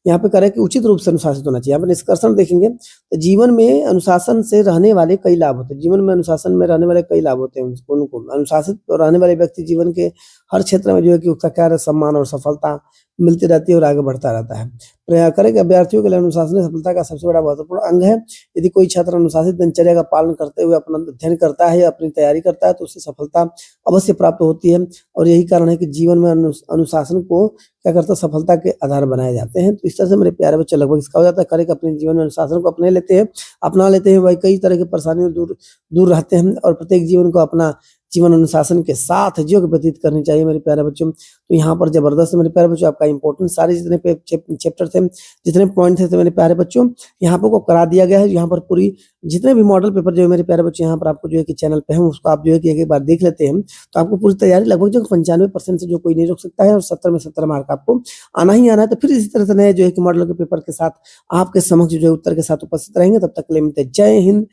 यहाँ पे करें कि उचित रूप से अनुशासित होना चाहिए। यहाँ पे निष्कर्षण देखेंगे तो जीवन में अनुशासन से रहने वाले कई लाभ होते हैं। जीवन में अनुशासन में रहने वाले कई लाभ होते हैं। उनको अनुशासित रहने वाले व्यक्ति जीवन के हर क्षेत्र में जो है कि उसका कार्य सम्मान और सफलता मिलती रहती है और आगे बढ़ता रहता है। प्रयास करें कि अभ्यर्थियों के लिए अनुशासन सफलता का सबसे बड़ा महत्वपूर्ण अंग है। यदि कोई छात्र अनुशासित दिनचर्या का पालन करते हुए अपना अध्ययन करता है या अपनी तैयारी करता है तो उसे सफलता अवश्य प्राप्त होती है। और यही कारण है कि जीवन में अनुशासन को क्या करता है, सफलता के आधार बनाए जाते हैं। तो इस तरह से मेरे प्यारे बच्चे लगभग इसका हो जाता है करें कि अपने जीवन में अनुशासन को अपना लेते हैं, वही कई तरह की परेशानियों दूर रहते हैं और प्रत्येक जीवन को अपना जीवन अनुशासन के साथ जो व्यतीत करनी चाहिए मेरे प्यारे बच्चों। तो यहाँ पर जबरदस्त मेरे प्यारे बच्चों आपका इंपॉर्टेंट सारे जितने चैप्टर थे, जितने पॉइंट थे मेरे प्यारे बच्चों, यहाँ पर को करा दिया गया है। यहाँ पर पूरी जितने भी मॉडल पेपर जो है मेरे प्यारे बच्चों यहाँ पर आपको जो है कि चैनल पे है उसको आप जो है कि एक बार देख लेते हैं तो आपको पूरी तैयारी लगभग जो 95% से जो कोई नहीं रोक सकता है और 70 में 70 मार्क आपको आना ही आना है। तो फिर इसी तरह से नए जो है कि मॉडल के पेपर के साथ आपके समक्ष जो है उत्तर के साथ उपस्थित रहेंगे। तब तक के लिए मिलते हैं। जय हिंद,